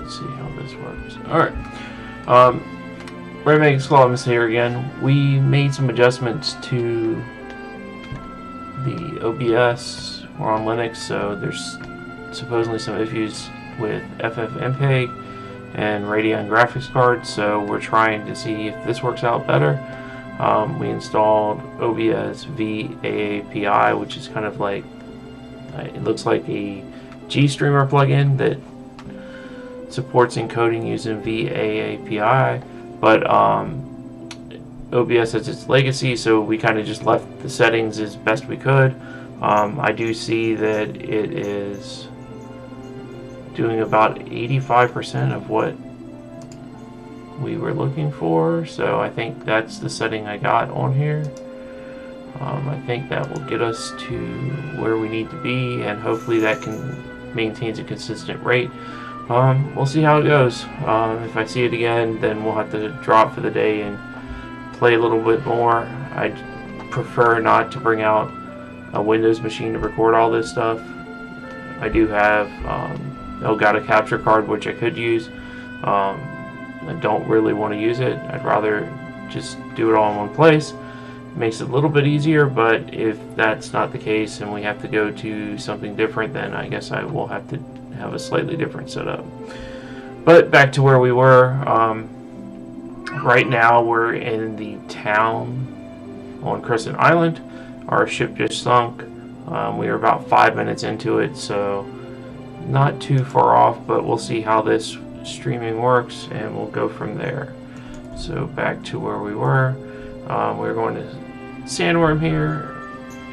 Let's see how this works. Alright. Red Megan Squad's here again. We made some adjustments to the OBS. We're on Linux, so there's supposedly some issues with FFmpeg and Radeon graphics cards, so we're trying to see if this works out better. We installed OBS VAAPI, which is kind of like, it looks like a GStreamer plugin that supports encoding using VAAPI, but OBS has its legacy, so we kind of just left the settings as best we could. I do see that it is doing about 85% of what we were looking for, so I think that's the setting I got on here. I think that will get us to where we need to be, and hopefully that maintains a consistent rate. We'll see how it goes. If I see it again, then we'll have to drop for the day and play a little bit more. I prefer not to bring out a Windows machine to record all this stuff. I do have Elgato capture card, which I could use. I don't really want to use it. I'd rather just do it all in one place. It makes it a little bit easier, but if that's not the case and we have to go to something different, then I guess I will have to have a slightly different setup. But back to where we were. Right now we're in the town on Crescent Island. Our ship just sunk. We are about 5 minutes into it, so not too far off, but we'll see how this streaming works and we'll go from there. So back to where we were. We're going to Sandworm here,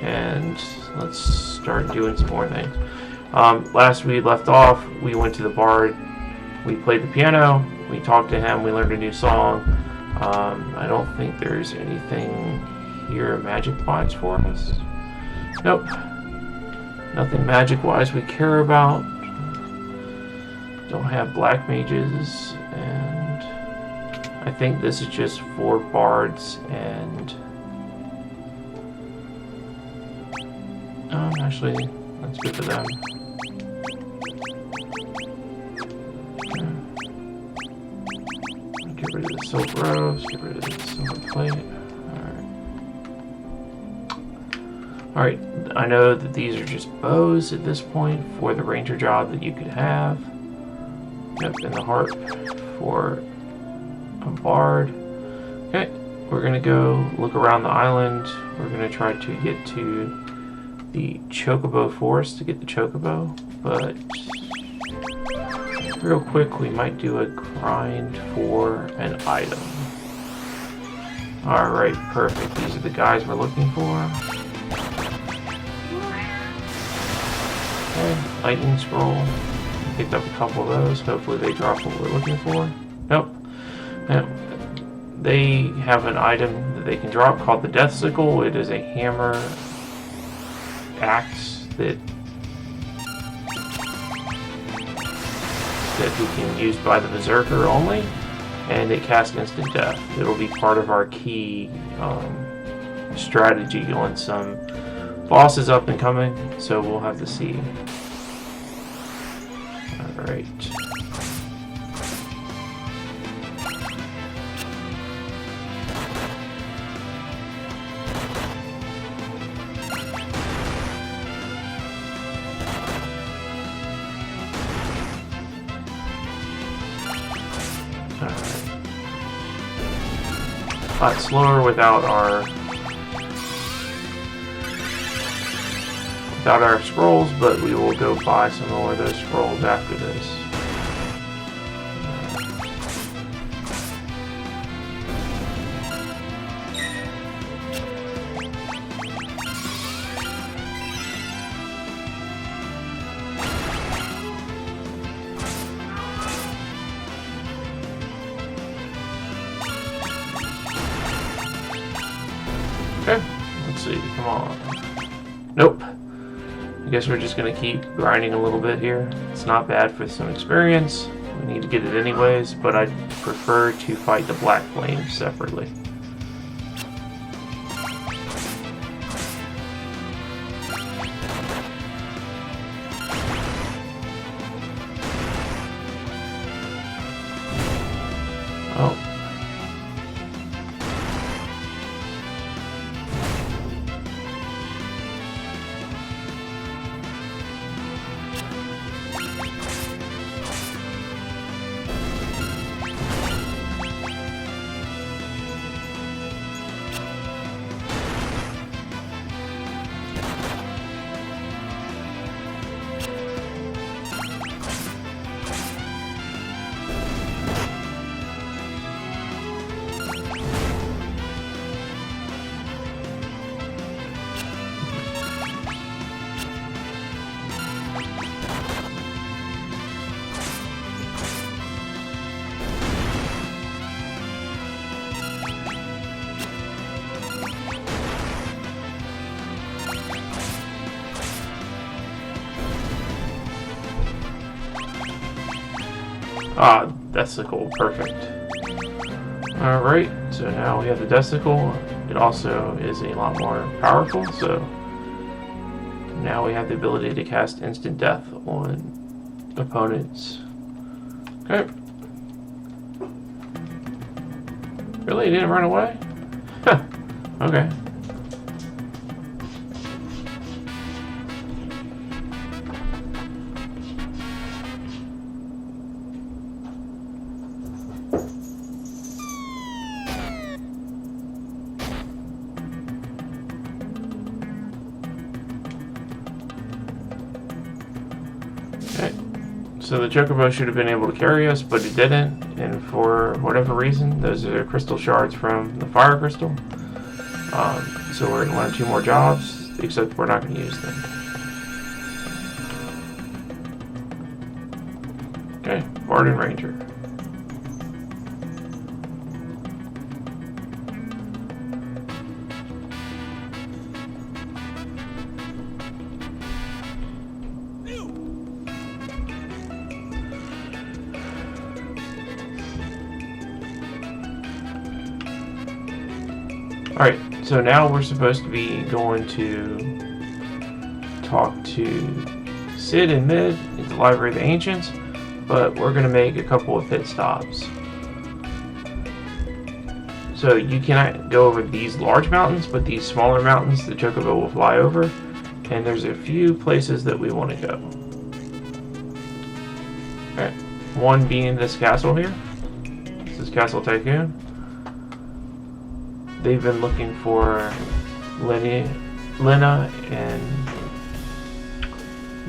and let's start doing some more things. Last we left off, we went to the bard, we played the piano, we talked to him, we learned a new song. I don't think there's anything here magic-wise for us. Nope. Nothing magic-wise we care about. Don't have black mages, and I think this is just for bards and... actually, that's good for them. Get rid of the silver rose, get rid of the silver plate. Alright, I know that these are just bows at this point for the ranger job that you could have. Yep, and the heart for a bard. Okay, we're gonna go look around the island. We're gonna try to get to the chocobo forest to get the chocobo, but real quick we might do a grind for an item. Alright, perfect. These are the guys we're looking for. Okay, lightning scroll. Picked up a couple of those. Hopefully they drop what we're looking for. Nope. Nope. They have an item that they can drop called the Death Sickle. It is a hammer axe that we can use by the Berserker only, and it casts instant death. It'll be part of our key strategy on some bosses up and coming, so we'll have to see. Alright. A lot slower without our scrolls, but we will go buy some more of those scrolls after this. Okay, let's see, come on. Nope. I guess we're just going to keep grinding a little bit here. It's not bad for some experience. We need to get it anyways, but I prefer to fight the Black Flames separately. Oh. Ah, Desicle, perfect. Alright, so now we have the Desicle. It also is a lot more powerful, so now we have the ability to cast instant death on opponents. Okay. Really? It didn't run away? Huh. Okay. So the Chocobo should have been able to carry us, but it didn't, and for whatever reason, those are crystal shards from the fire crystal. So we're going to learn 2 more jobs, except we're not going to use them. Okay, Varden Ranger. Alright, so now we're supposed to be going to talk to Sid and Mid at the Library of the Ancients, but we're going to make a couple of pit stops. So you cannot go over these large mountains, but these smaller mountains the Chocobo will fly over, and there's a few places that we want to go. Alright, one being this castle here. This is Castle Tycoon. They've been looking for Lena, and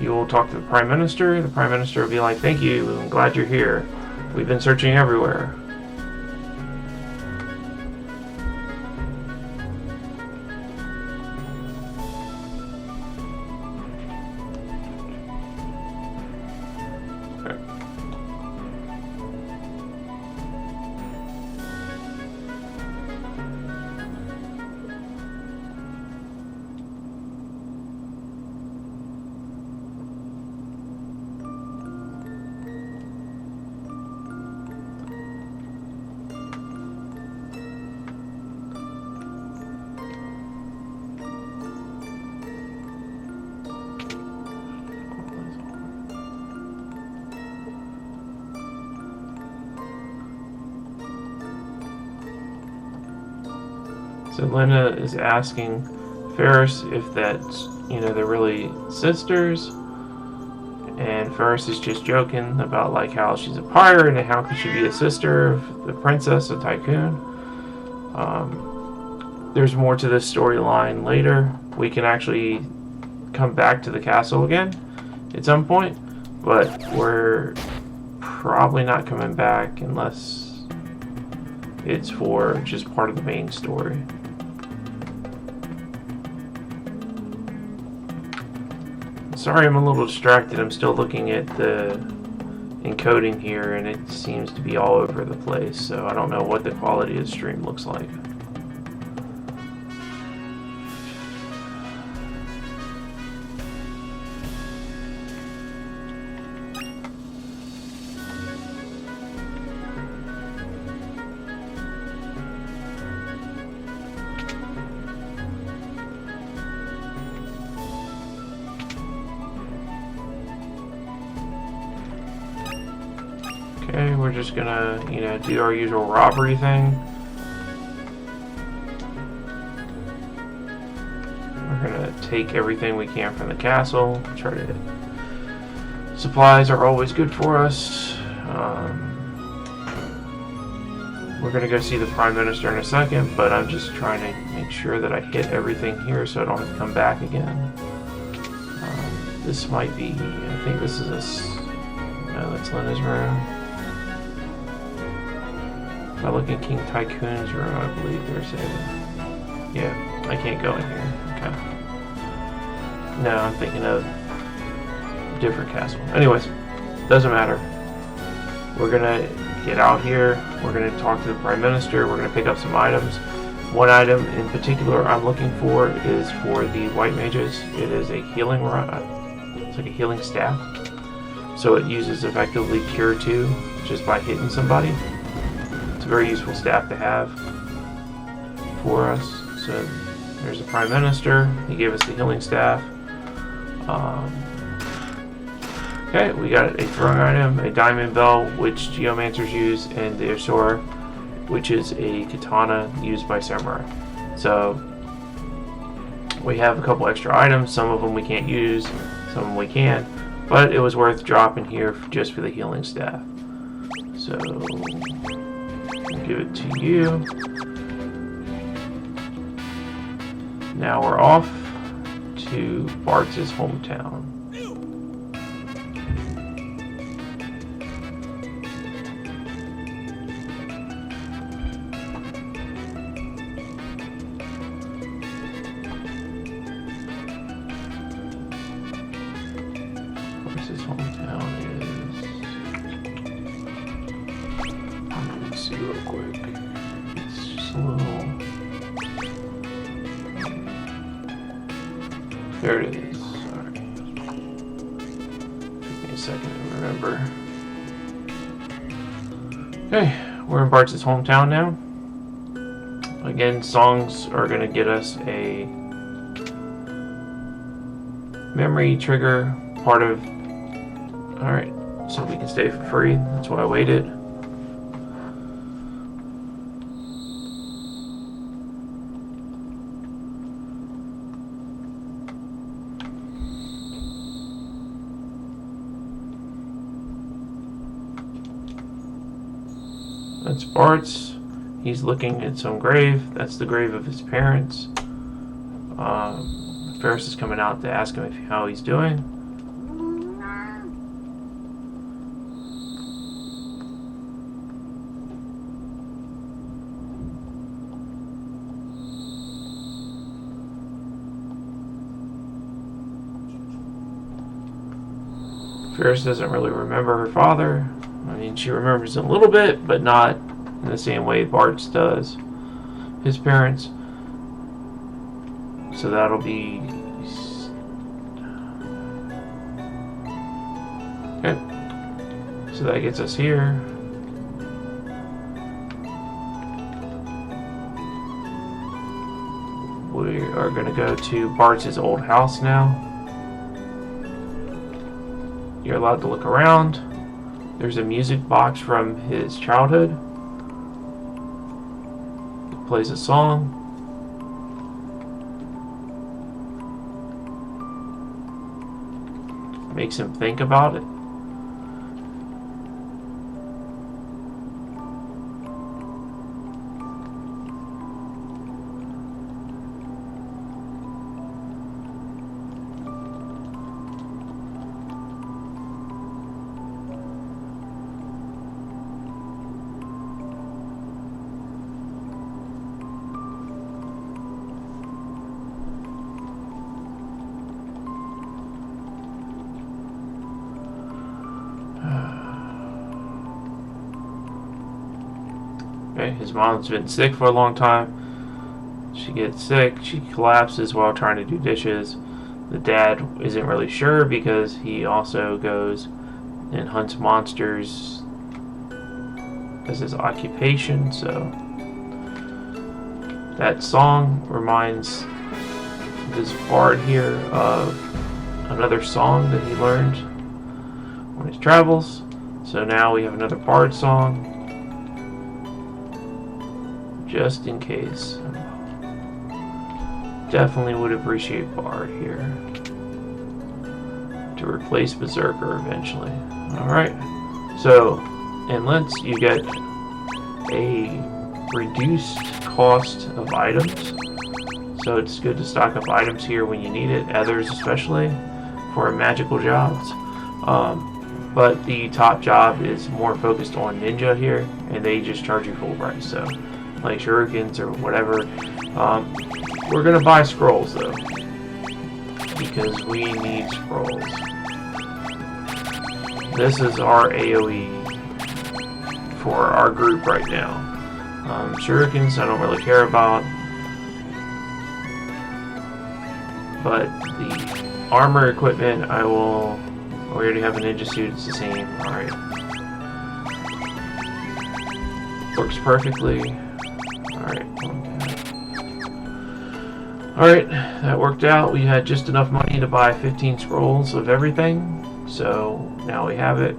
you will talk to the Prime Minister. The Prime Minister will be like, "Thank you, I'm glad you're here. We've been searching everywhere." So Lena is asking Ferris if that's, they're really sisters. And Ferris is just joking about like how she's a pirate and how could she be a sister of the princess of Tycoon. There's more to this storyline later. We can actually come back to the castle again at some point, but we're probably not coming back unless it's for just part of the main story. Sorry, I'm a little distracted. I'm still looking at the encoding here, and it seems to be all over the place, so I don't know what the quality of the stream looks like. Okay, we're just gonna, do our usual robbery thing. We're gonna take everything we can from the castle. Try to. Supplies are always good for us. We're gonna go see the Prime Minister in a second, but I'm just trying to make sure that I hit everything here so I don't have to come back again. This might be. I think this is no, that's Lena's room. If I look in King Tycoon's room, I believe there's a. Yeah, I can't go in here. Okay. No, I'm thinking of a different castle. Anyways, doesn't matter. We're gonna get out here. We're gonna talk to the Prime Minister. We're gonna pick up some items. One item in particular I'm looking for is for the white mages. It is a healing rod. It's like a healing staff. So it uses effectively Cure 2 just by hitting somebody. It's a very useful staff to have for us. So there's the Prime Minister. He gave us the healing staff. Okay, we got a throwing item, a diamond bell, which geomancers use, and the Asura, which is a katana used by samurai. So we have a couple extra items. Some of them we can't use, some of them we can, but it was worth dropping here just for the healing staff. So I'll give it to you. Now we're off to Bart's hometown. Bart's hometown is. Let me see real quick. It's just a little. There it is. Sorry. Took me a second to remember. Okay, we're in Bart's hometown now. Again, songs are going to get us a memory trigger part of. Alright, so we can stay for free. That's why I waited. That's Bart's. He's looking at some grave. That's the grave of his parents. Ferris is coming out to ask him how he's doing. Ferris doesn't really remember her father. I mean, she remembers him a little bit, but not in the same way Bart's does his parents. So that'll be. Okay. So that gets us here. We are going to go to Bart's old house now. You're allowed to look around. There's a music box from his childhood. It plays a song. Makes him think about it. Okay, his mom's been sick for a long time. She gets sick, she collapses while trying to do dishes. The dad isn't really sure because he also goes and hunts monsters as his occupation, so that song reminds this bard here of another song that he learned on his travels. So now we have another bard song, just in case. Definitely would appreciate bard here to replace berserker eventually. Alright, so inlets, you get a reduced cost of items, so it's good to stock up items here when you need it, others especially for magical jobs. But the top job is more focused on ninja here, and they just charge you full price. So, like shurikens or whatever. We're gonna buy scrolls though, because we need scrolls. This is our AOE for our group right now. Shurikens I don't really care about, but the armor equipment I will. We already have a ninja suit, it's the same. Alright. Works perfectly. Alright. Alright, that worked out. We had just enough money to buy 15 scrolls of everything. So now we have it.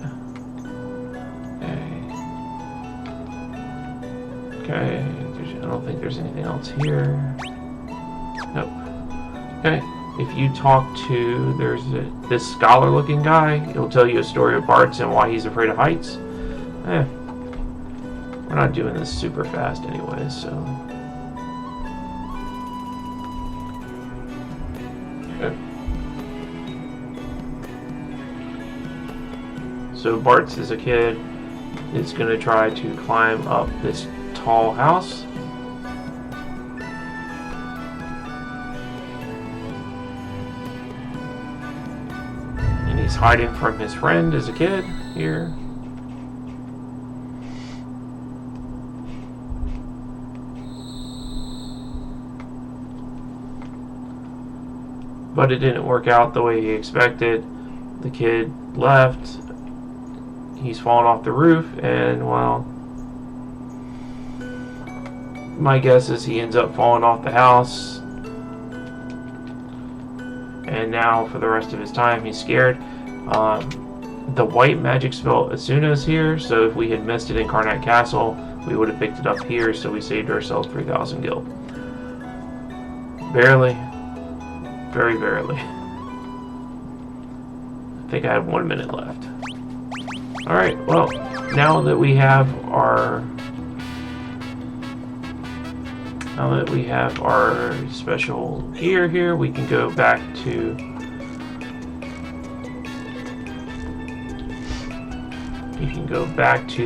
Okay. I don't think there's anything else here. Nope. Okay. If you talk to, there's this scholar-looking guy, he'll tell you a story of bards and why he's afraid of heights. We're not doing this super fast anyway, so. Okay. So Bart's as a kid is going to try to climb up this tall house. He's hiding from his friend as a kid here. But it didn't work out the way he expected. The kid left. He's fallen off the roof, and well, my guess is he ends up falling off the house. And now for the rest of his time he's scared. The white magic spell Asuna is here, so if we had missed it in Karnak Castle, we would have picked it up here, so we saved ourselves 3,000 gil. Barely. Very barely. I think I have 1 minute left. Alright, well, now that we have our special gear here, we can go back to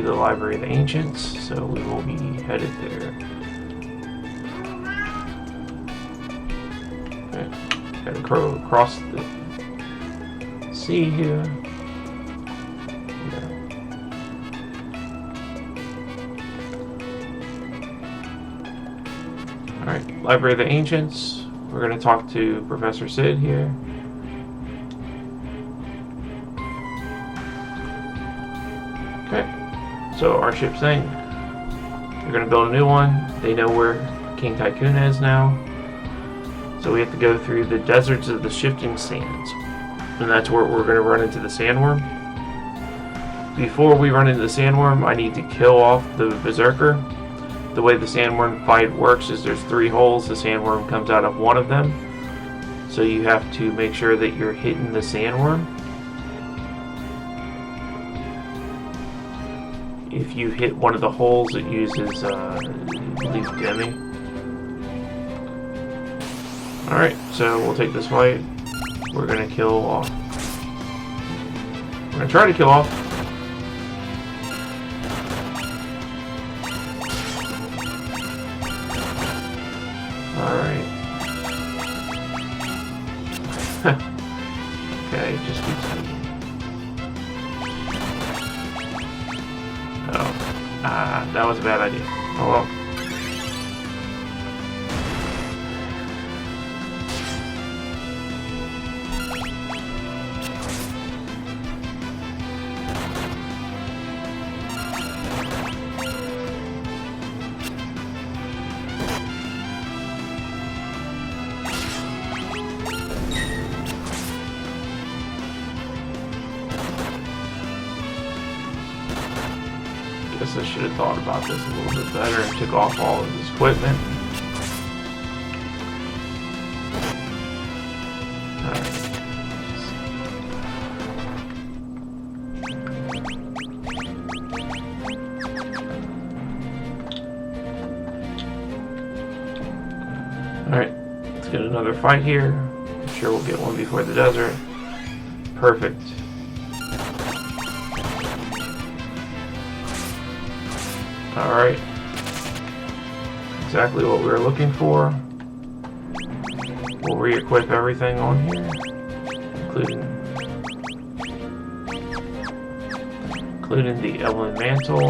the Library of the Ancients, so we will be headed there. Okay, gotta go across the sea here. Alright, Library of the Ancients. We're going to talk to Professor Sid here. Okay, so our ship's thing. We're going to build a new one. They know where King Tycoon is now. So we have to go through the deserts of the shifting sands. And that's where we're going to run into the sandworm. Before we run into the sandworm, I need to kill off the berserker. The way the sandworm fight works is there's 3 holes. The sandworm comes out of one of them. So you have to make sure that you're hitting the sandworm. If you hit one of the holes, it uses, I believe, Demi. Alright, so we'll take this fight. We're going to kill off. We're going to try to kill off. Alright. Okay, just keep speaking. Oh. That was a bad idea. Oh well. Guess I should have thought about this a little bit better and took off all of his equipment. Alright, let's get another fight here. I'm sure we'll get one before the desert. Perfect. Alright. Exactly what we were looking for. We'll re-equip everything on here, including the Evelyn Mantle.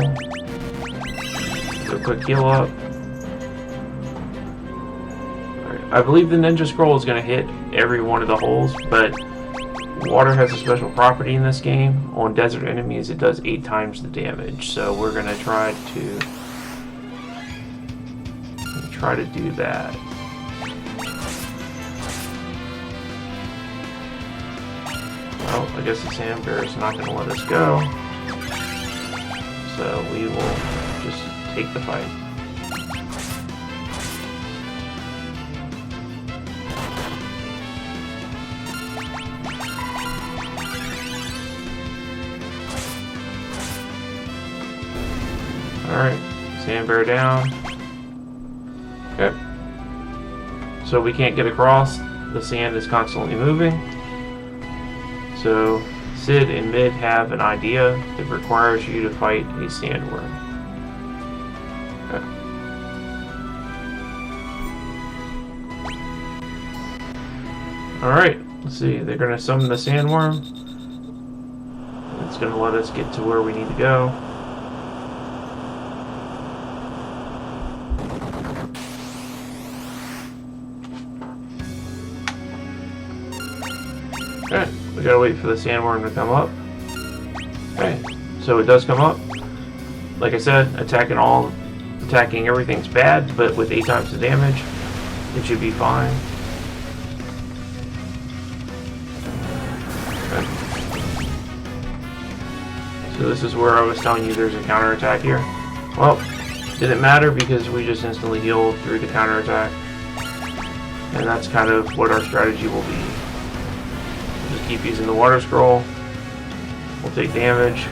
Do a quick heal up. Alright. I believe the Ninja Scroll is going to hit every one of the holes, but water has a special property in this game. On desert enemies, it does 8 times the damage. So we're going to try to do that. Well, I guess the sand bear is not going to let us go. So we will just take the fight. Alright, sand bear down. Okay. So we can't get across. The sand is constantly moving. So Sid and Mid have an idea that requires you to fight a sandworm. Okay. Alright, let's see. They're going to summon the sandworm. It's going to let us get to where we need to go. Okay, we gotta wait for the sandworm to come up. Okay, so it does come up. Like I said, attacking everything's bad, but with 8 times the damage, it should be fine. Okay. So this is where I was telling you there's a counterattack here. Well, didn't matter because we just instantly healed through the counterattack. And that's kind of what our strategy will be. Just keep using the water scroll. We'll take damage.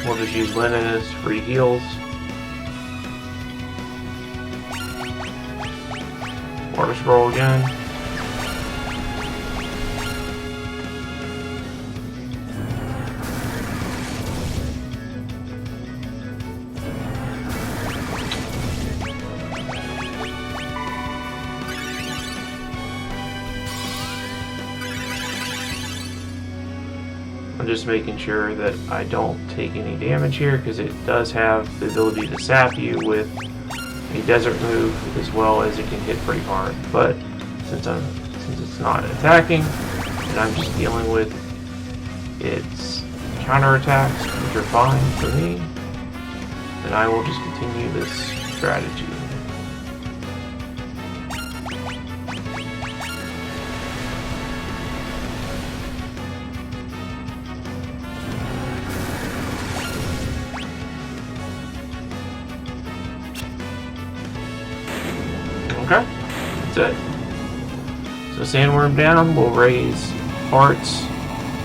We'll just use Linen as free heals. Water scroll again. I'm just making sure that I don't take any damage here because it does have the ability to sap you with a desert move as well as it can hit pretty hard. But since it's not attacking and I'm just dealing with its counterattacks, which are fine for me, then I will just continue this strategy. Okay, that's it. So sandworm down, we'll raise hearts,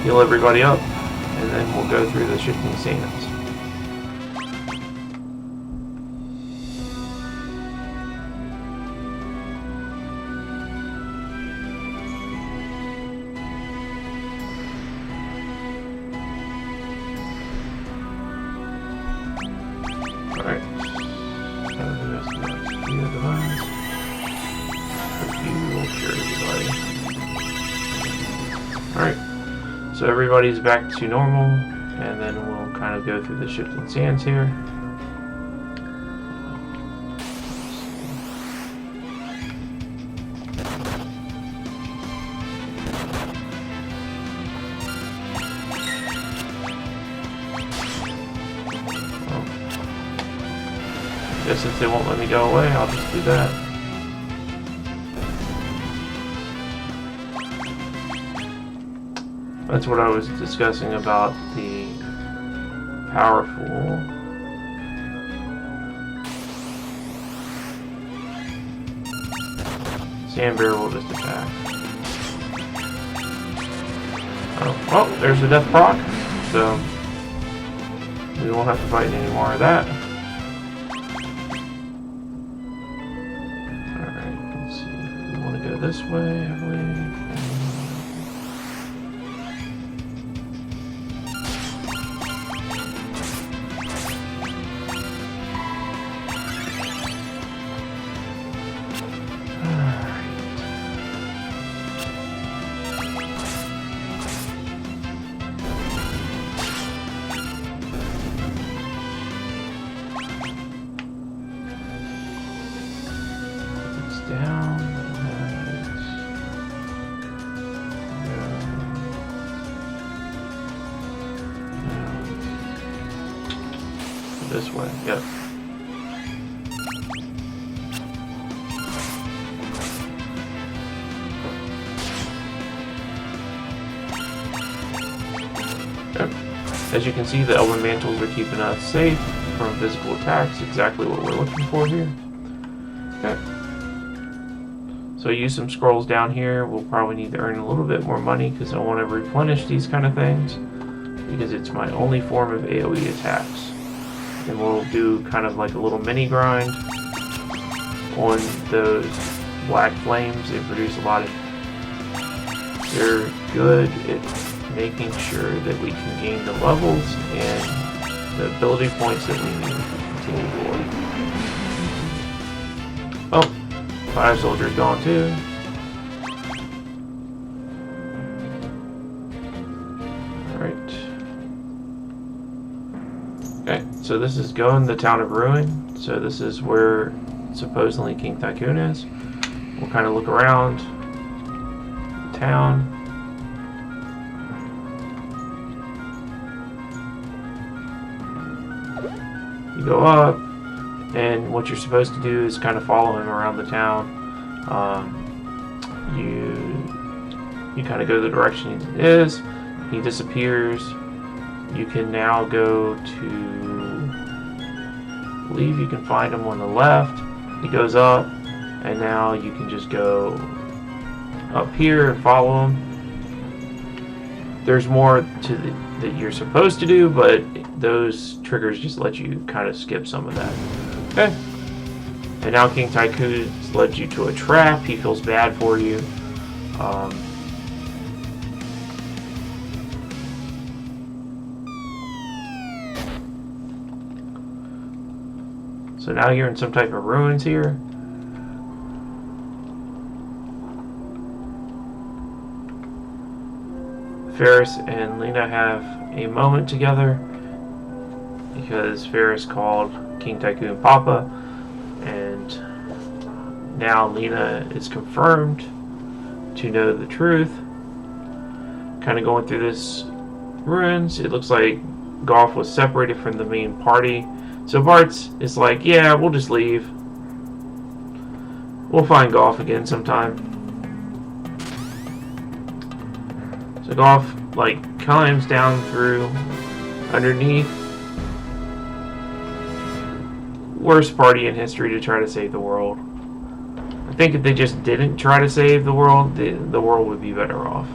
heal everybody up, and then we'll go through the shifting sands. Alright. Alright, so everybody's back to normal, and then we'll kind of go through the shifting sands here. I guess since they won't let me go away, I'll just do that. That's what I was discussing about the powerful. Sand bear will just attack. Oh, well, there's the death proc, so we won't have to fight any more of that. Alright, let's see. We want to go this way, I believe. Down, this way, yep. Yep. As you can see, the Elven Mantles are keeping us safe from physical attacks, exactly what we're looking for here. Okay. So use some scrolls down here. We'll probably need to earn a little bit more money because I want to replenish these kind of things because it's my only form of AoE attacks. And we'll do kind of like a little mini grind on those black flames. They produce a lot of... They're good at making sure that we can gain the levels and the ability points that we need to continue to work. Oh! 5 soldiers gone too. Alright. Okay, so this is going the town of Ruin. So this is where supposedly King Tycoon is. We'll kind of look around the town. You go up, and what you're supposed to do is kind of follow him around the town. You kind of go the direction he is. He disappears. You can now go to... I believe you can find him on the left. He goes up, and now you can just go up here and follow him. There's more to that you're supposed to do, but those triggers just let you kind of skip some of that. Okay. And now King Tycoon's led you to a trap. He feels bad for you. So now you're in some type of ruins here. Ferris and Lena have a moment together because Ferris called King Tycoon Papa, and now Lena is confirmed to know the truth. Kind of going through this ruins, it looks like Golf was separated from the main party. So Bart's is like, yeah, we'll just leave. We'll find Golf again sometime. So Golf, like, climbs down through underneath. Worst party in history to try to save the world. I think if they just didn't try to save the world, the world would be better off.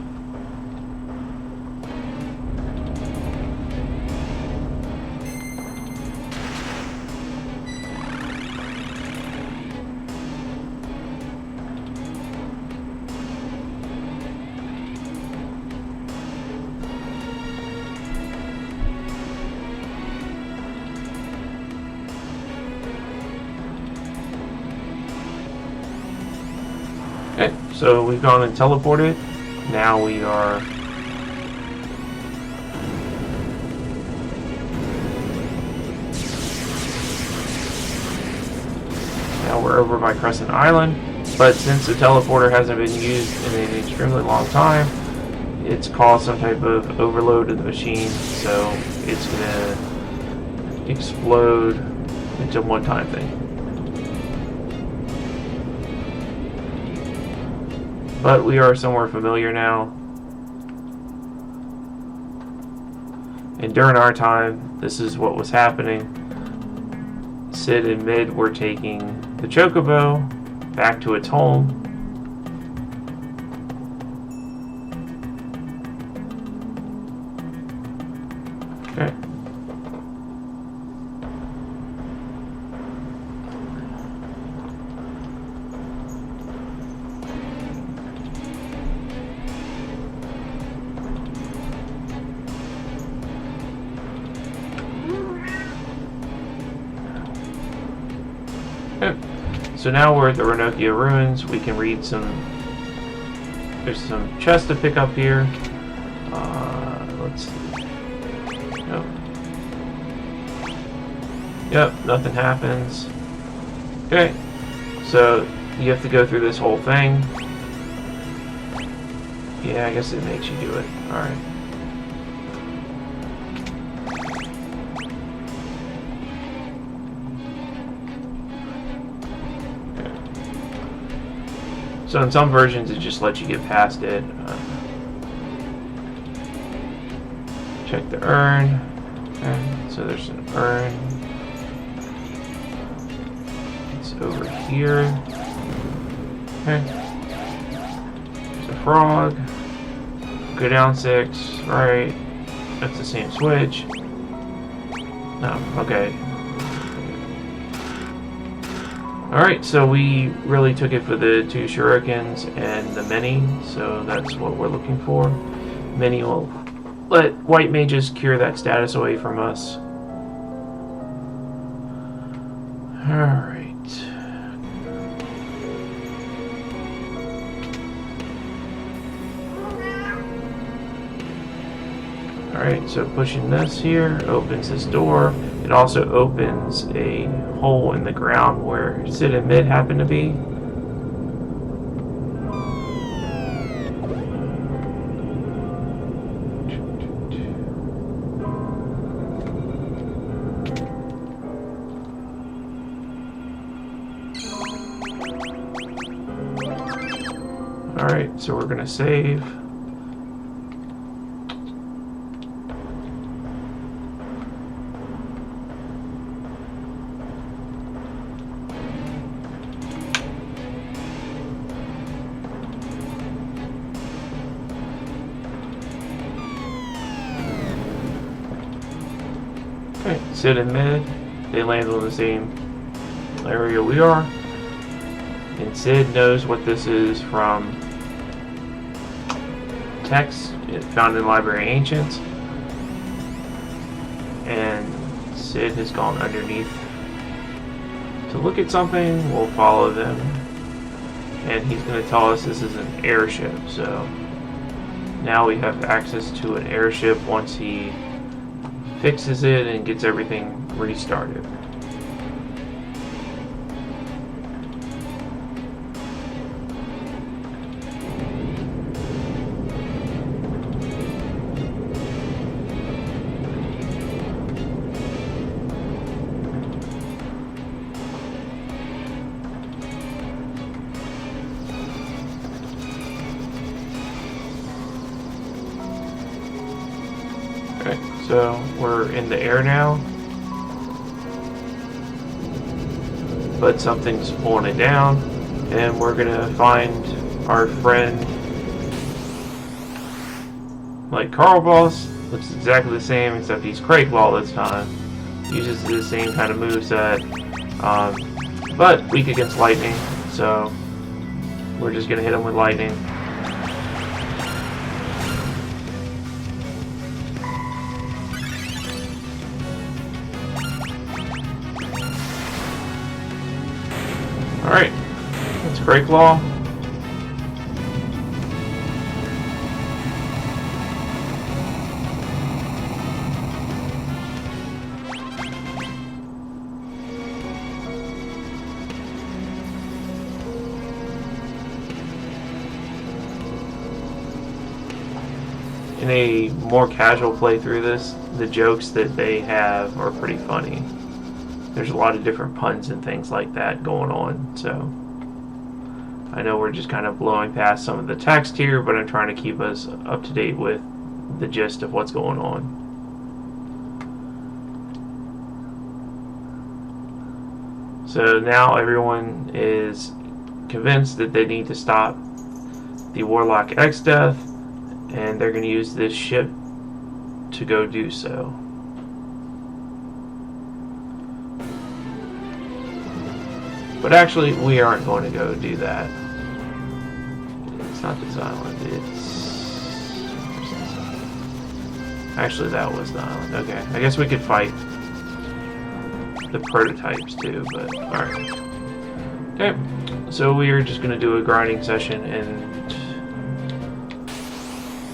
Okay, so we've gone and teleported. Now we are we're over by Crescent Island, but since the teleporter hasn't been used in an extremely long time, it's caused some type of overload of the machine, so it's gonna explode into a one-time thing. But we are somewhere familiar now. And during our time, this is what was happening. Sid and Mid were taking the Chocobo back to its home. Okay. So now we're at the Ranocchia Ruins. We can read some. There's some chests to pick up here. Let's see. Nope. Yep, nothing happens. Okay, so you have to go through this whole thing. Yeah, I guess it makes you do it. Alright. So in some versions, it just lets you get past it. Check the urn. Okay, so there's an urn. It's over here. Okay. There's a frog. Go down 6. Right. That's the same switch. No. Okay. Alright, so we really took it for the 2 shurikens and the mini, so that's what we're looking for. Mini will let white mages cure that status away from us. Alright. Alright, so pushing this here opens this door. It also opens a hole in the ground where Sid and Mid happen to be. Alright, so we're gonna save. Okay, Sid and Mid, they land on the same area we are. And Sid knows what this is from text found in Library Ancients. And Sid has gone underneath to look at something. We'll follow them. And he's going to tell us this is an airship. So now we have access to an airship once he fixes it and gets everything restarted. Okay, so we're in the air now, but something's pulling it down, and we're gonna find our friend, like Carl Boss. Looks exactly the same, except he's Craig Law this time. Uses the same kind of moveset, but weak against lightning, so we're just gonna hit him with lightning. Alright, that's Craig Law. In a more casual playthrough this, the jokes that they have are pretty funny. There's a lot of different puns and things like that going on, so I know we're just kind of blowing past some of the text here, but I'm trying to keep us up to date with the gist of what's going on. So now everyone is convinced that they need to stop the Warlock X Death, and they're going to use this ship to go do so. But actually, we aren't going to go do that. It's not this island, it's... Actually, that was the island. Okay, I guess we could fight the prototypes too, but alright. Okay, so we are just going to do a grinding session, and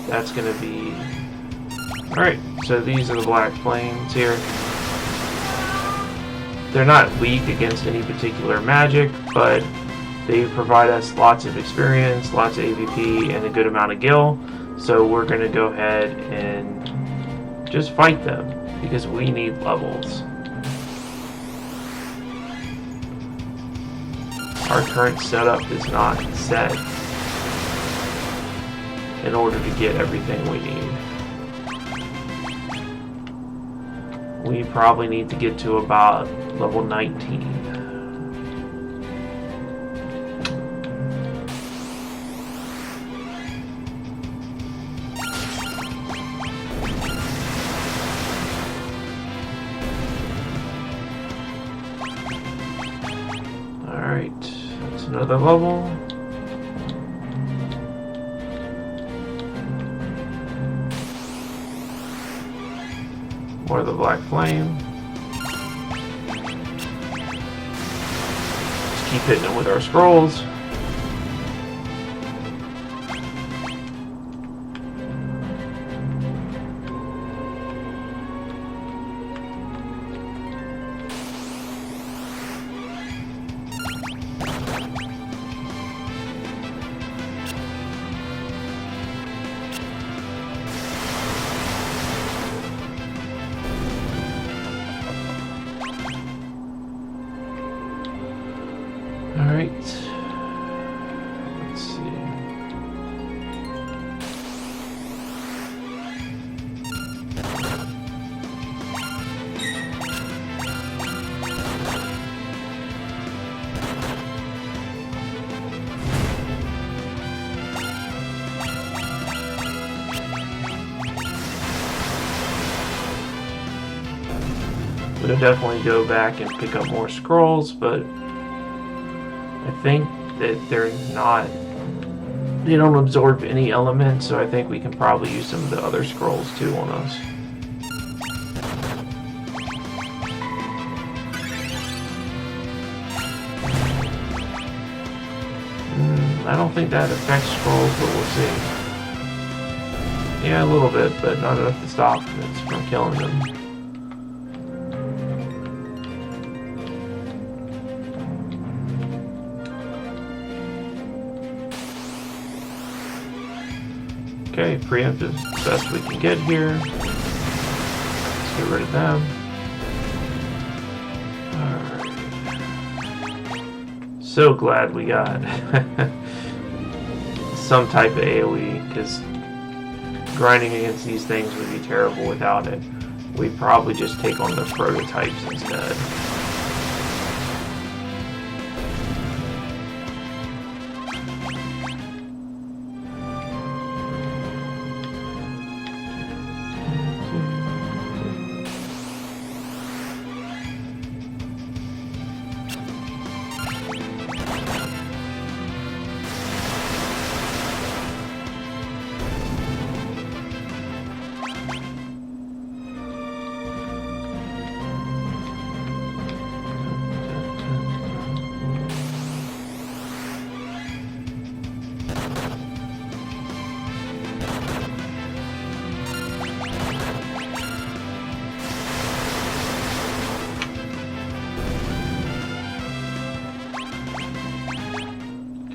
that's going to be... Alright, so these are the black flames here. They're not weak against any particular magic, but they provide us lots of experience, lots of AVP, and a good amount of gil. So we're going to go ahead and just fight them, because we need levels. Our current setup is not set in order to get everything we need. We probably need to get to about level 19. Alright, that's another level. More of the black flame. Just keep hitting them with our scrolls. Alright, let's see. We'll definitely go back and pick up more scrolls, but I think that they don't absorb any elements, so I think we can probably use some of the other scrolls too on us. I don't think that affects scrolls, but we'll see. Yeah, a little bit, but not enough to stop us from killing them. Okay, preempt is the best we can get here. Let's get rid of them. Alright. So glad we got some type of AoE, because grinding against these things would be terrible without it. We'd probably just take on the prototypes instead.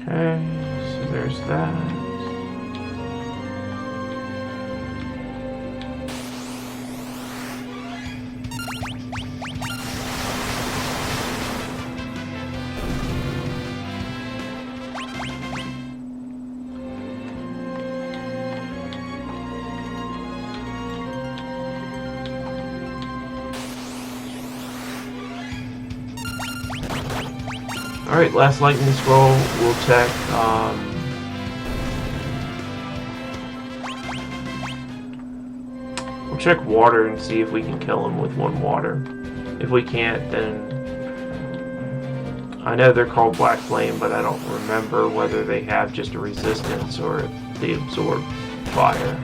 Okay, so there's that. Alright, last lightning scroll. We'll check. We'll check water and see if we can kill him with one water. If we can't, then I know they're called Black Flame, but I don't remember whether they have just a resistance or if they absorb fire.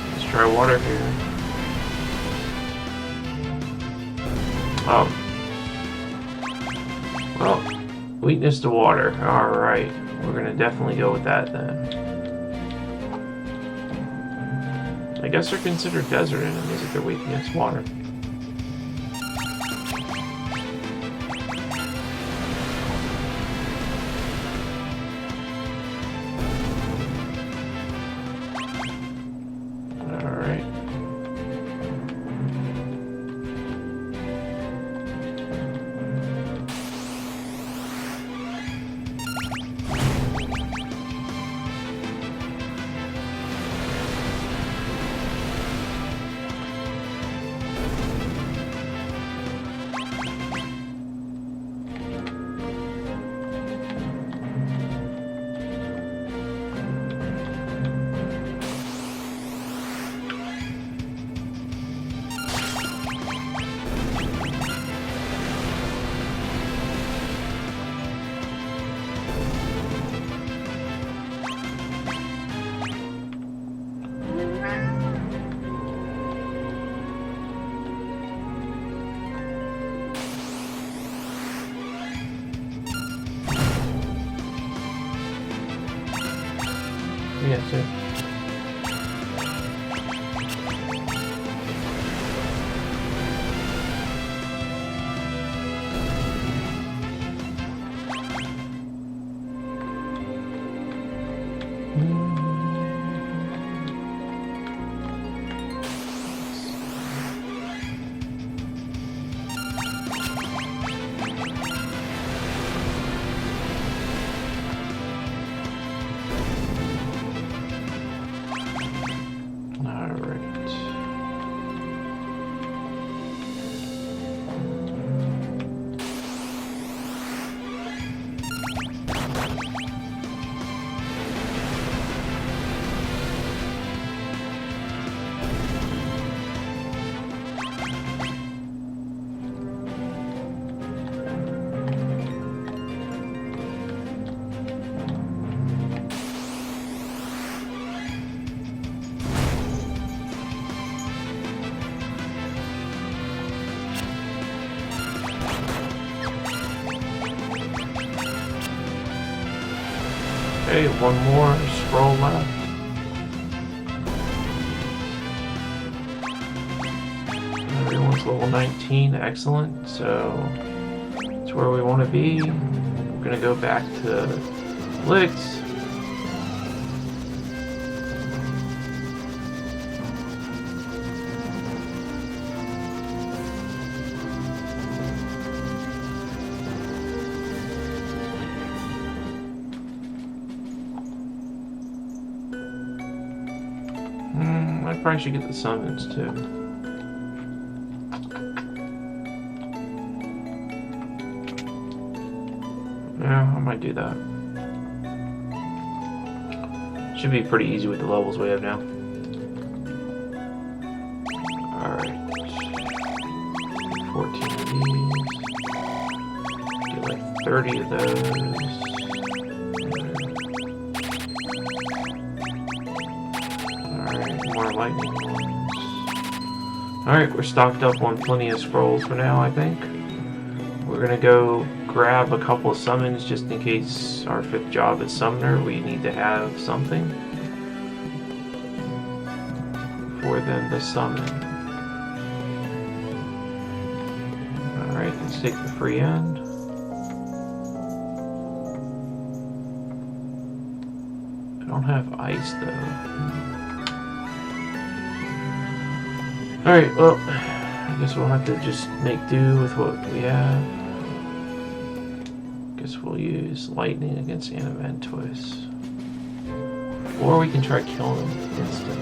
Let's try water here. Well, weakness to water. Alright, we're gonna definitely go with that then. I guess they're considered desert enemies if they're weak against water. Alright. Yeah, sure. Okay, one more scroll left. Everyone's level 19, excellent. So that's where we want to be. We're gonna go back to Licks. I probably should get the summons too. Yeah, I might do that. Should be pretty easy with the levels we have now. Alright. 14 of these. Get like 30 of those. More lightning ones. Alright, we're stocked up on plenty of scrolls for now, I think. We're gonna go grab a couple of summons just in case our 5th job is Summoner. We need to have something for them to summon. Alright, let's take the free end. I don't have ice though. Alright, well, I guess we'll have to just make do with what we have. Guess we'll use lightning against Animantois. Or we can try killing him instantly.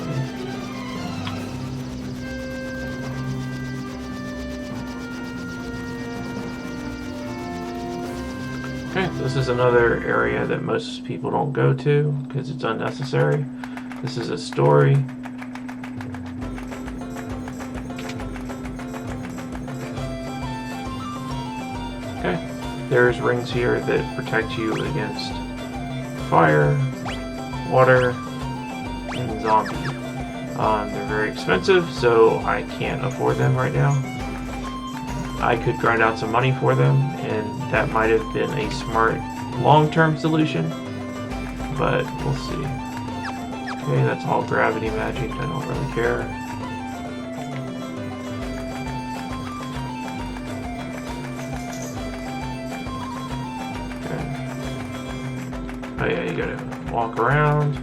Okay, this is another area that most people don't go to because it's unnecessary. This is a story. Okay, there's rings here that protect you against fire, water, and zombie. They're very expensive, so I can't afford them right now. I could grind out some money for them, and that might have been a smart long-term solution, but we'll see. Okay, that's all gravity magic. I don't really care. Okay. Oh yeah, you gotta walk around.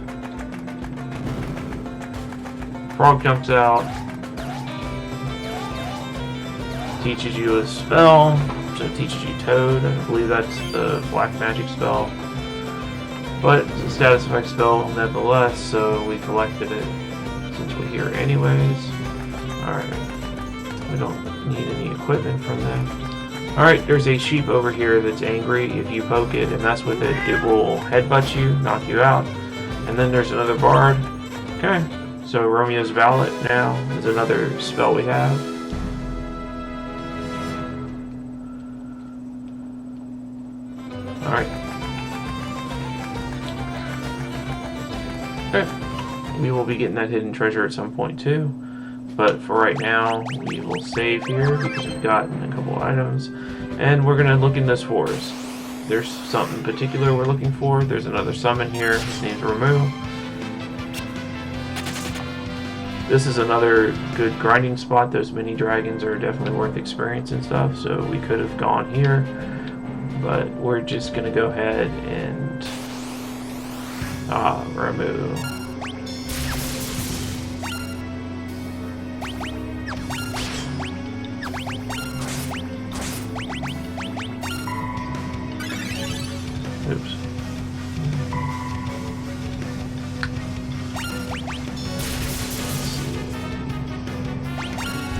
Frog jumps out. Teaches you a spell, so it teaches you Toad. I believe that's the black magic spell. But it's a status effect spell nevertheless, so we collected it since we're here anyways. Alright. We don't need any equipment from that. Alright, there's a sheep over here that's angry. If you poke it and mess with it, it will headbutt you, knock you out. And then there's another bard. Okay, so Romeo's Valet now is another spell we have. Alright. Okay. We will be getting that hidden treasure at some point too. But for right now, we will save here because we've gotten a couple items. And we're going to look in this forest. There's something particular we're looking for. There's another summon here. His name's Ramu. This is another good grinding spot. Those mini dragons are definitely worth experience and stuff. So we could have gone here. But we're just going to go ahead and remove. Oops.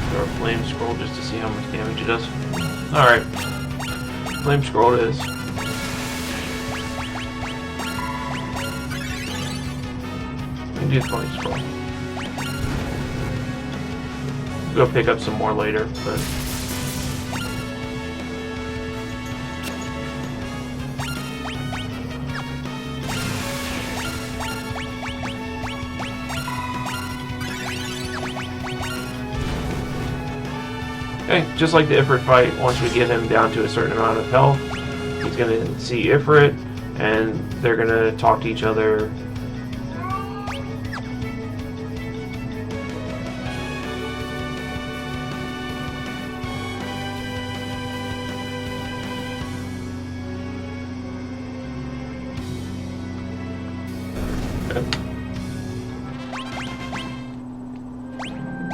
Throw a flame scroll just to see how much damage it does. Alright. Flame scroll it is. We can do flame scroll. We'll go pick up some more later, but okay, just like the Ifrit fight, once we get him down to a certain amount of health, he's going to see Ifrit, and they're going to talk to each other.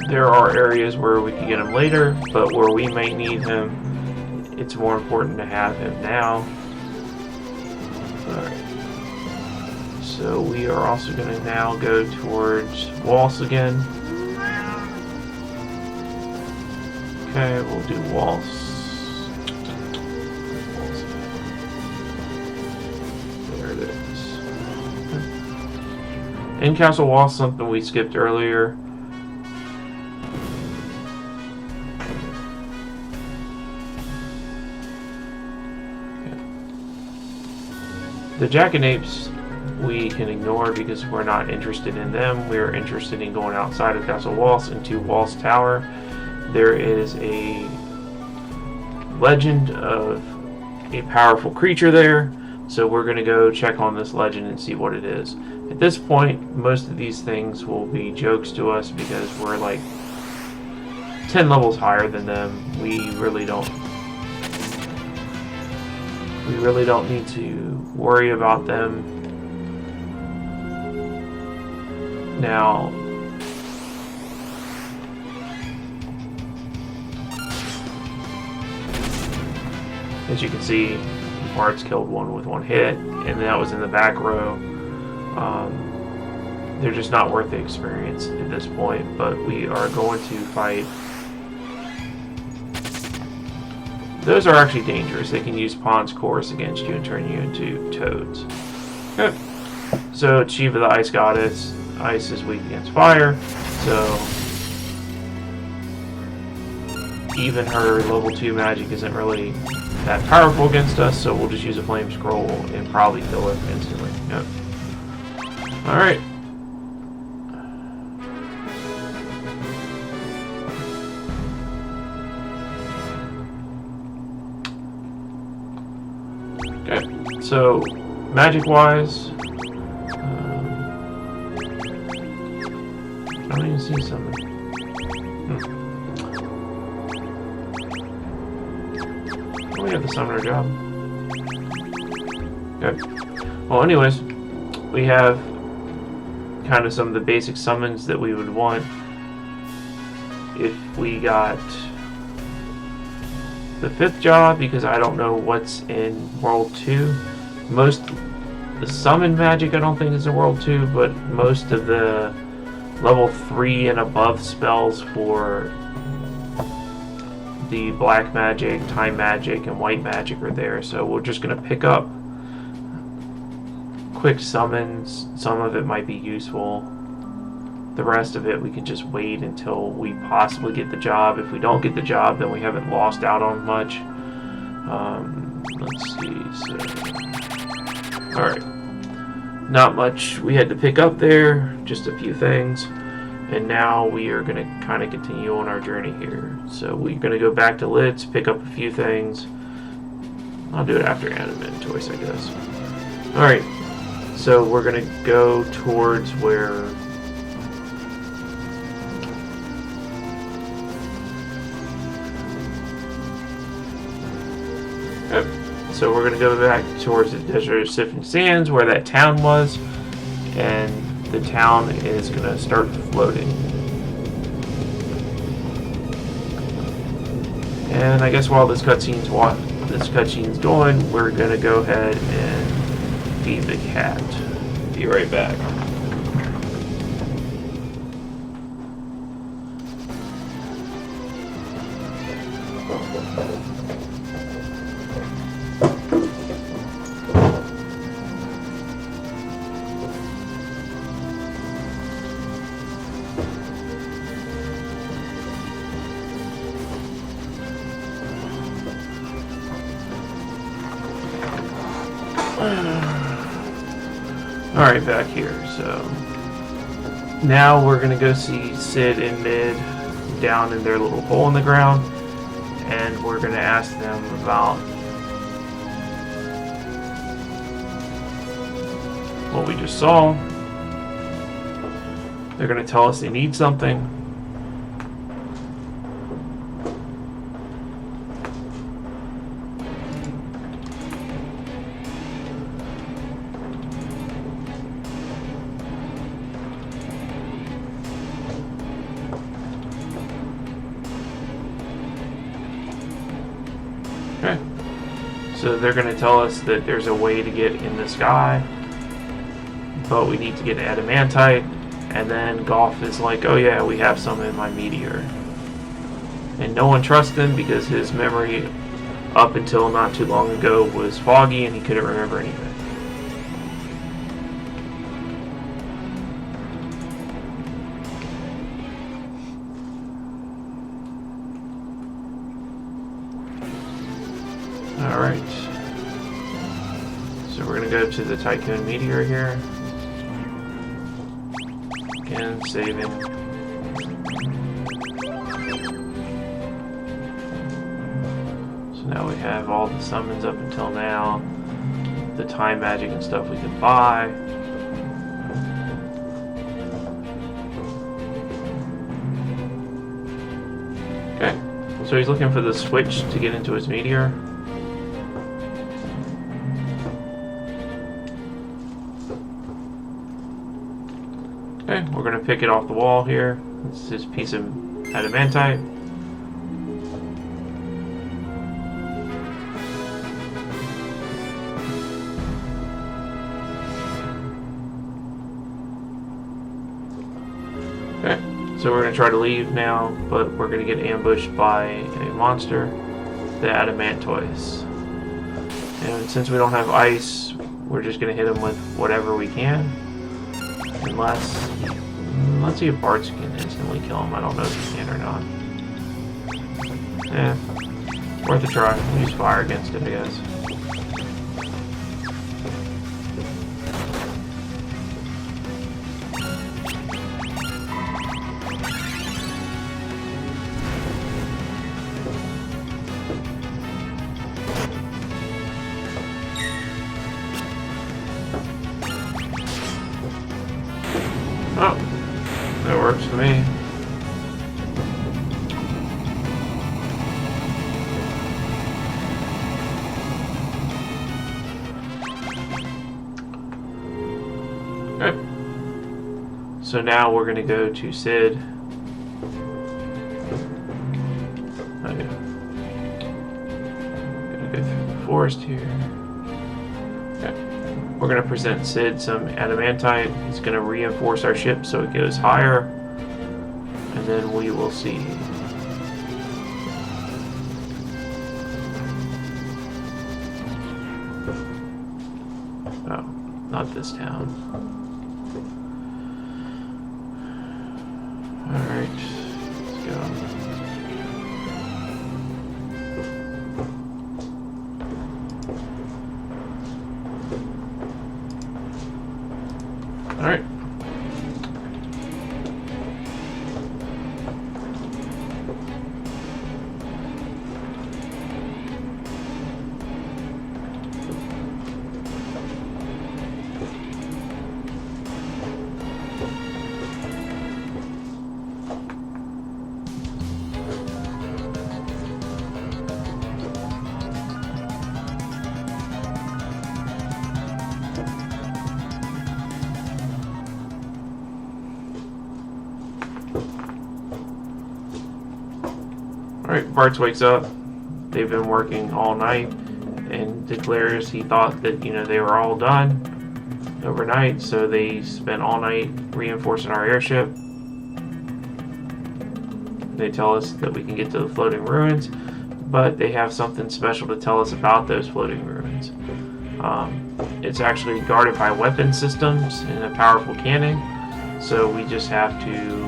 There are areas where we can get him later, but where we may need him, it's more important to have him now. Alright. So we are also going to now go towards Waltz again. Okay, we'll do Waltz. There it is. In Castle Waltz, something we skipped earlier. The Jackanapes we can ignore because we're not interested in them. We're interested in going outside of Castle Waltz into Waltz Tower. There is a legend of a powerful creature there, so we're going to go check on this legend and see what it is. At this point, most of these things will be jokes to us because we're like 10 levels higher than them. We really don't need to worry about them. Now, as you can see, the Bards killed one with one hit, and that was in the back row. they're just not worth the experience at this point. But we are going to fight. Those are actually dangerous. They can use Pond's Chorus against you and turn you into toads. Okay. So Chief of the Ice Goddess. Ice is weak against fire. So even her level 2 magic isn't really that powerful against us, so we'll just use a Flame Scroll and probably kill her instantly. Yep. Alright. Okay, so magic-wise, I don't even see something. We have the summoner job. Okay. Well, anyways, we have kind of some of the basic summons that we would want if we got the 5th job, because I don't know what's in World 2. The summon magic I don't think is in World 2, but most of the level 3 and above spells for the black magic, time magic, and white magic are there. So we're just going to pick up quick summons. Some of it might be useful. The rest of it we can just wait until we possibly get the job. If we don't get the job, then we haven't lost out on much. Let's see. So, alright. Not much we had to pick up there. Just a few things. And now we are going to kind of continue on our journey here. So we're going to go back to Litz, pick up a few things. I'll do it after Animate Choice, I guess. Alright, so we're going to go towards where... Okay. So we're going to go back towards the Desert of Sifting Sands, where that town was. And the town is going to start floating. And I guess while this cutscene's going, we're going to go ahead and feed the cat. Be right back. Alright, back here. So now we're gonna go see Sid and Mid down in their little hole in the ground, and we're gonna ask them about what we just saw. They're gonna tell us they need something. Okay. So they're going to tell us that there's a way to get in the sky, but we need to get adamantite, and then Goff is like, oh yeah, we have some in my meteor. And no one trusts him because his memory up until not too long ago was foggy and he couldn't remember anything. Alright, so we're going to go to the Tycoon Meteor here. Again, saving. So now we have all the summons up until now. The time magic and stuff we can buy. Okay, so he's looking for the switch to get into his meteor. Okay, we're going to pick it off the wall here. This is his piece of adamantite. So we're going to try to leave now, but we're going to get ambushed by a monster, the Adamantoise. And since we don't have ice, we're just going to hit him with whatever we can. Unless, let's see if Bart's can instantly kill him. I don't know if he can or not. Eh, worth a try. We'll use fire against it, I guess. Oh, that works for me. Okay. So now we're going to go to Sid. I'm going to go through the forest here. We're going to present Sid some adamantite. He's going to reinforce our ship so it goes higher. And then we will see. Oh, not this town. Alright, let's go. Alright. Alright, Bartz wakes up. They've been working all night and declares he thought that, they were all done overnight, so they spent all night reinforcing our airship. They tell us that we can get to the floating ruins, but they have something special to tell us about those floating ruins. It's actually guarded by weapon systems and a powerful cannon, so we just have to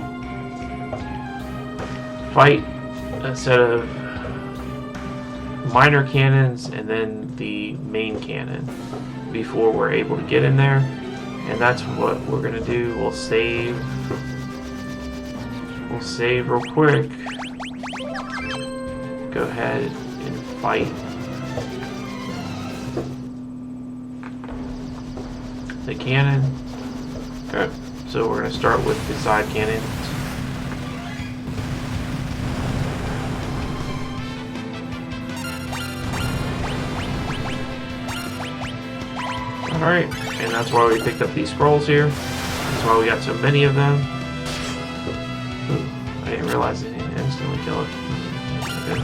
fight a set of minor cannons and then the main cannon before we're able to get in there, and that's what we're gonna do. We'll save real quick, go ahead and fight the cannon. Okay, so we're gonna start with the side cannons. Alright, and that's why we picked up these scrolls here. That's why we got so many of them. Ooh, I didn't realize they didn't instantly kill it. Okay.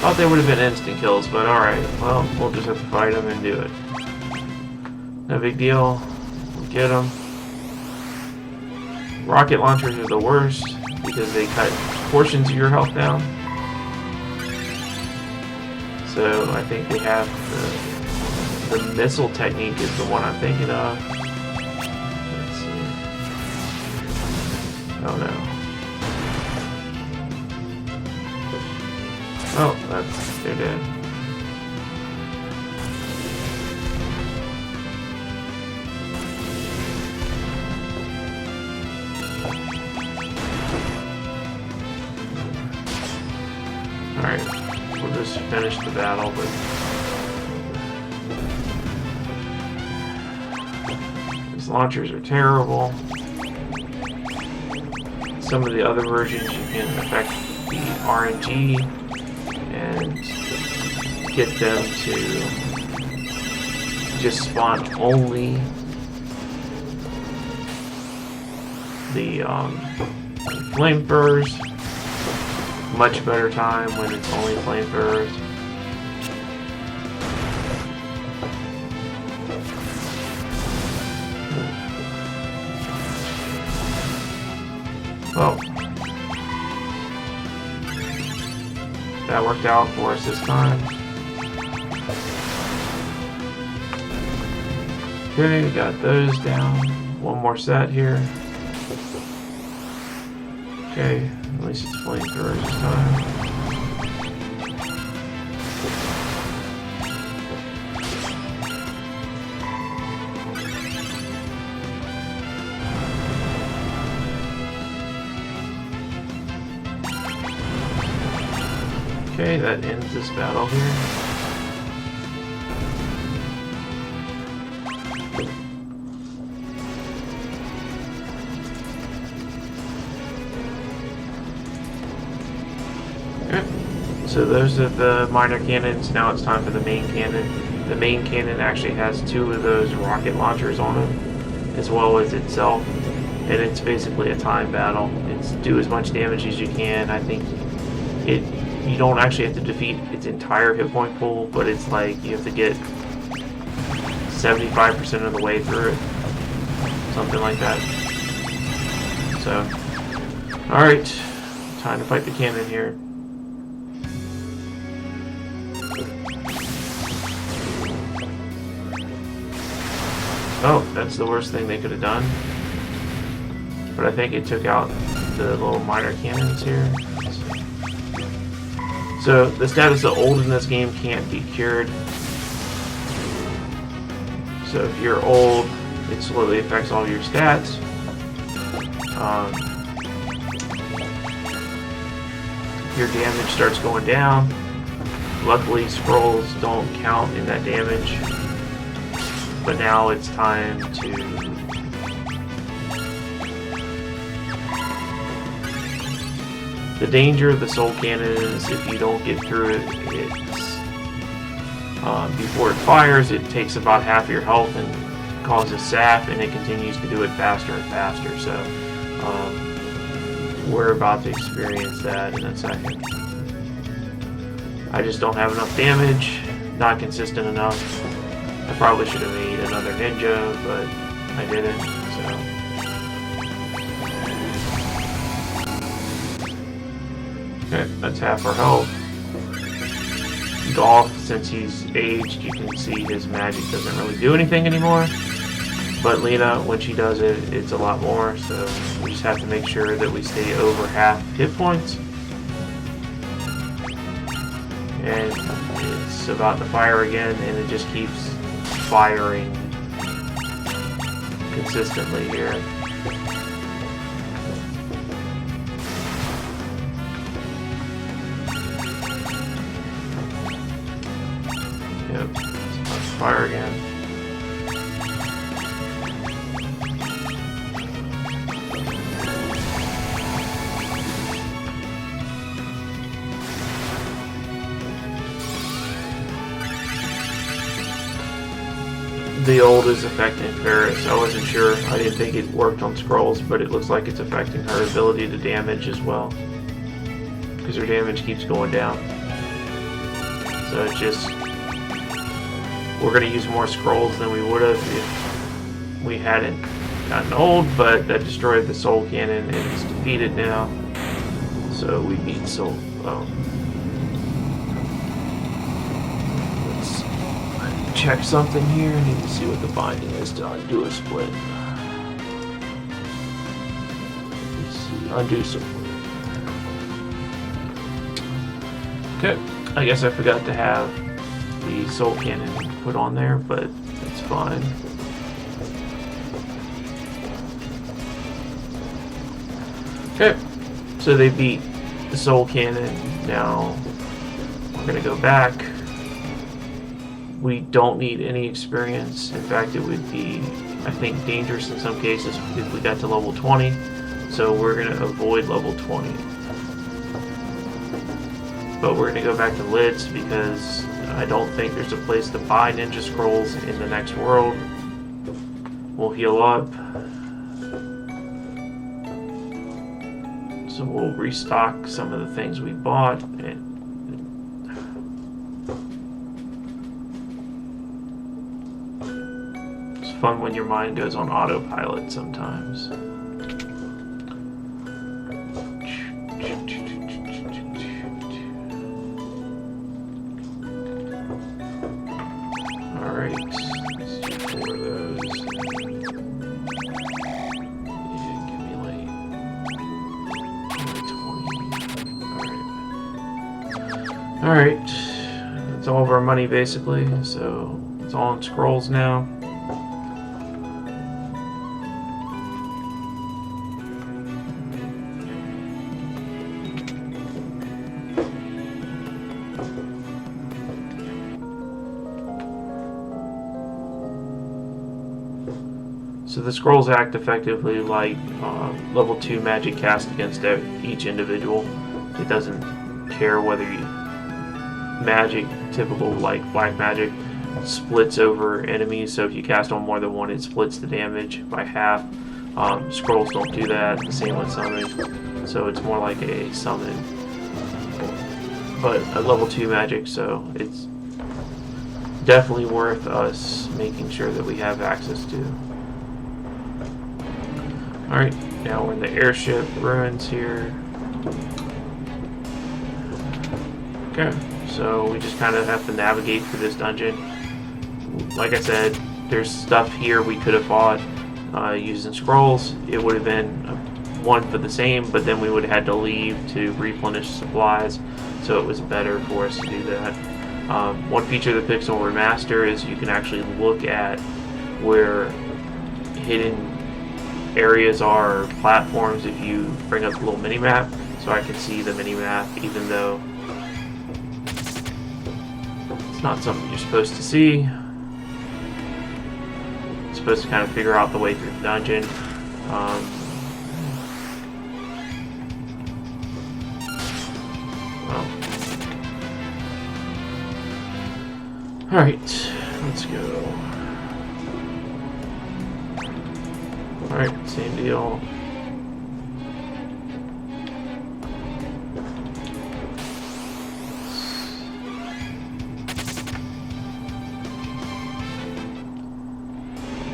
Thought they would have been instant kills, but alright. Well, we'll just have to fight them and do it. No big deal. We'll get them. Rocket launchers are the worst because they cut portions of your health down. So I think they have the missile technique is the one I'm thinking of. Let's see. Oh no. Oh, they're dead. Alright, we'll just finish the battle, but these launchers are terrible. Some of the other versions you can affect the RNG and get them to just spawn only the flamethrowers, much better time when it's only flamethrowers. Well, that worked out for us this time. Okay, we got those down. One more set here. Okay, at least it's flamethrowers this time. Okay, that ends this battle here. So those are the minor cannons. Now it's time for the main cannon. The main cannon actually has 2 of those rocket launchers on it, as well as itself. And it's basically a time battle. It's do as much damage as you can. I think you don't actually have to defeat its entire hit point pool, but it's like you have to get 75% of the way through it. Something like that. So, alright. Time to fight the cannon here. Oh, that's the worst thing they could have done. But I think it took out the little minor cannons here. So the status of old in this game can't be cured. So if you're old, it slowly affects all your stats. Your damage starts going down. Luckily, scrolls don't count in that damage. But now it's time to the danger of the soul cannon is if you don't get through it, it's before it fires, it takes about half your health and causes sap, and it continues to do it faster and faster. So we're about to experience that in a second. I just don't have enough damage, not consistent enough. I probably should have made another ninja, but I didn't, so. Okay, that's half our health. Golf, since he's aged, you can see his magic doesn't really do anything anymore. But Lena, when she does it, it's a lot more, so we just have to make sure that we stay over half hit points. And it's about to fire again, and it just keeps firing consistently here. Yep, it's about to fire again. The old is affecting Ferris. I wasn't sure. I didn't think it worked on scrolls, but it looks like it's affecting her ability to damage as well. Because her damage keeps going down. So it's just... we're going to use more scrolls than we would have if we hadn't gotten old, but that destroyed the soul cannon and it's defeated now. So we beat soul... oh. Check something here. I need to see what the binding is to undo a split. Let's see. Undo split. Okay. I guess I forgot to have the soul cannon put on there, but that's fine. Okay. So they beat the soul cannon. Now we're gonna go back. We don't need any experience. In fact, it would be, I think, dangerous in some cases if we got to level 20. So we're going to avoid level 20. But we're going to go back to Lids because I don't think there's a place to buy ninja scrolls in the next world. We'll heal up. So we'll restock some of the things we bought. And it's fun when your mind goes on autopilot sometimes. Alright, let's do 4 of those. Yeah, give me like 20. Alright, that's all of our money basically, so it's all in scrolls now. So the scrolls act effectively like level 2 magic cast against each individual. It doesn't care whether you magic, typical like black magic, splits over enemies. So if you cast on more than one, it splits the damage by half. Scrolls don't do that. The same with summoning. So it's more like a summon, but a level 2 magic. So it's definitely worth us making sure that we have access to. Alright, now we're in the airship ruins here. Okay, so we just kind of have to navigate through this dungeon. Like I said, there's stuff here we could have fought using scrolls. It would have been one for the same, but then we would have had to leave to replenish supplies, so it was better for us to do that. One feature of the Pixel Remaster is you can actually look at where hidden areas are, or platforms, if you bring up the little mini map, so I can see the mini map even though it's not something you're supposed to see. You're supposed to kind of figure out the way through the dungeon. Alright, let's go. Alright, same deal.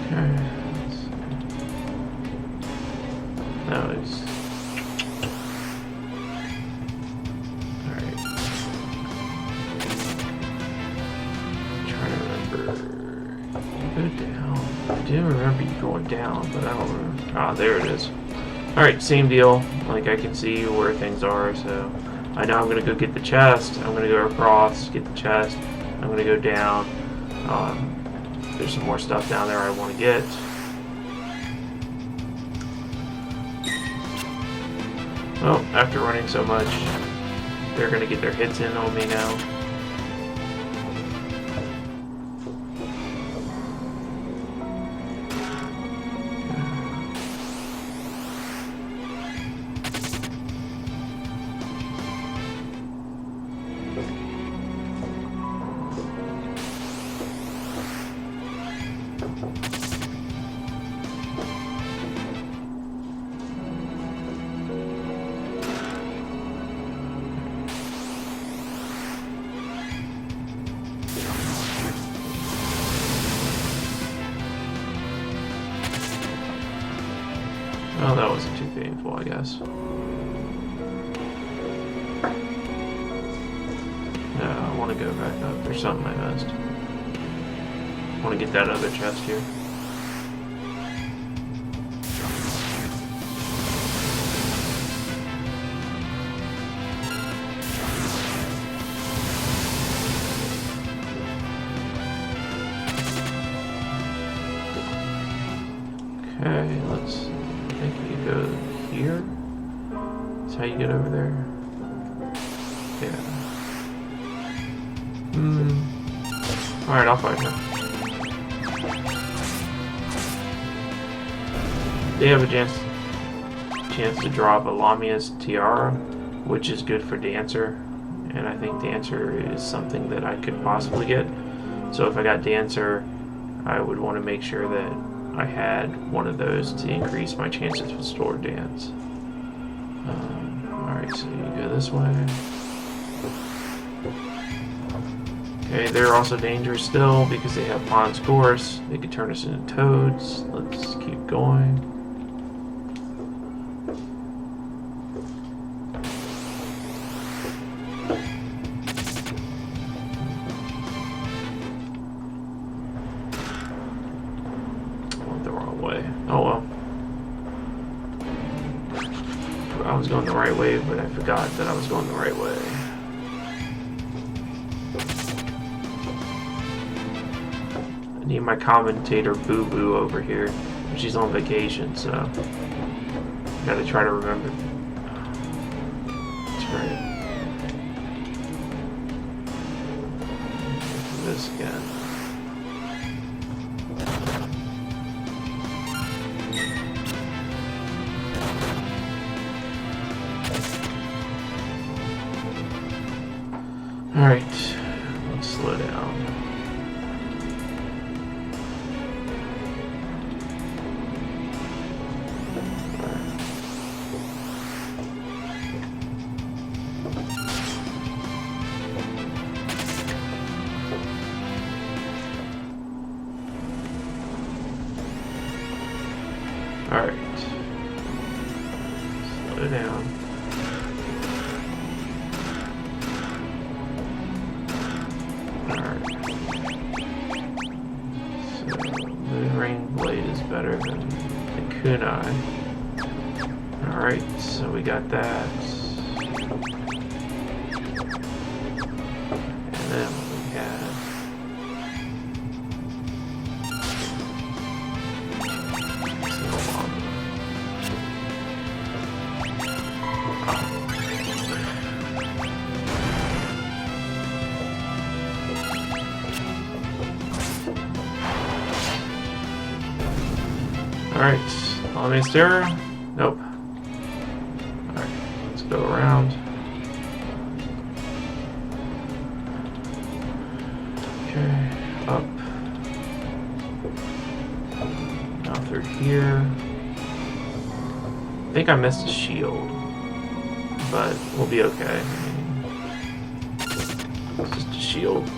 Okay. That was... Alright. Trying to remember... Go down. I didn't remember you going down, but I don't remember. Ah, there it is. Alright, same deal. Like, I can see where things are, so I know I'm going to go get the chest. I'm going to go across, get the chest. I'm going to go down. There's some more stuff down there I want to get. Well, after running so much, they're going to get their hits in on me now. Oh, that wasn't too painful, I guess. No, I want to go back up. There's something I missed. I want to get that other chest here. Okay, let's... I think you go here. That's how you get over there. Yeah. Alright, I'll fight her. They have a chance to drop a Lamia's Tiara, which is good for Dancer. And I think Dancer is something that I could possibly get. So if I got Dancer, I would want to make sure that I had one of those to increase my chances with Sword Dance. Alright, so you go this way. Okay, they're also dangerous still because they have Pond's Course. They could turn us into toads. Let's keep going. I went the wrong way. Oh well. I was going the right way, but I forgot that I was going the right way. I need my commentator Boo Boo over here. She's on vacation, so I gotta try to remember. That's right. This again. Alright, let's slow down. Alright, slow down. Better than the kunai. Alright, so we got that. And then we have Alright, Almastera? Nope. Alright, let's go around. Okay, up. Now through here. I think I missed a shield, but we'll be okay. It's just a shield.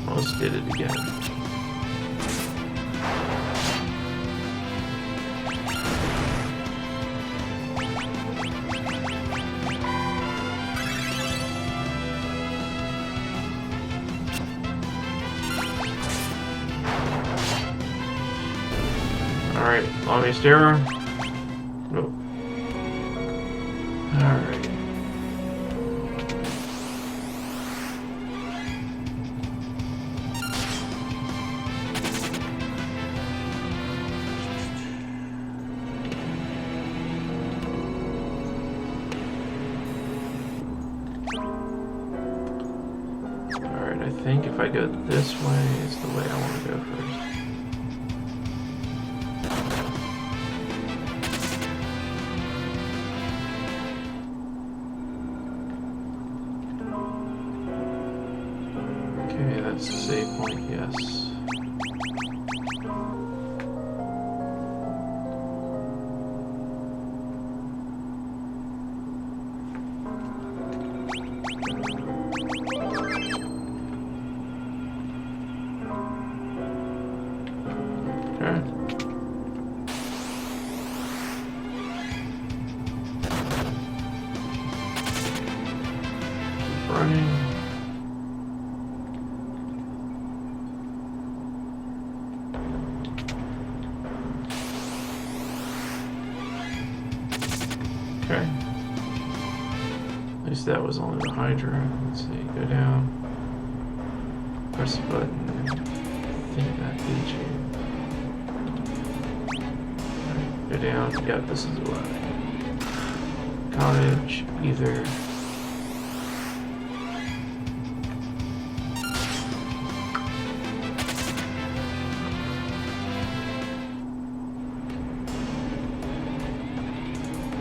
Almost did it again. Alright, Almastera. Nope. Alright. Alright, I think if I go this way is the way I want to go first. Okay, that's the save point, yes. Okay. Keep running. Okay. At least that was only the Hydra. Let's see, go down. Press the button. I think that leads you. Alright, go down. Yep, this is the way. Cottage, either.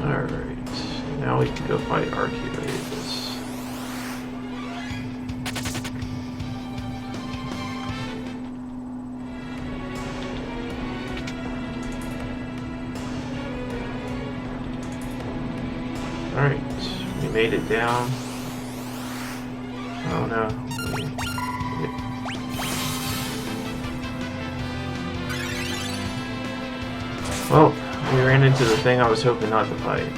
Alright, Now we can go fight Arcuatus. Alright, we made it down. Oh no. Well, we ran into the thing I was hoping not to fight.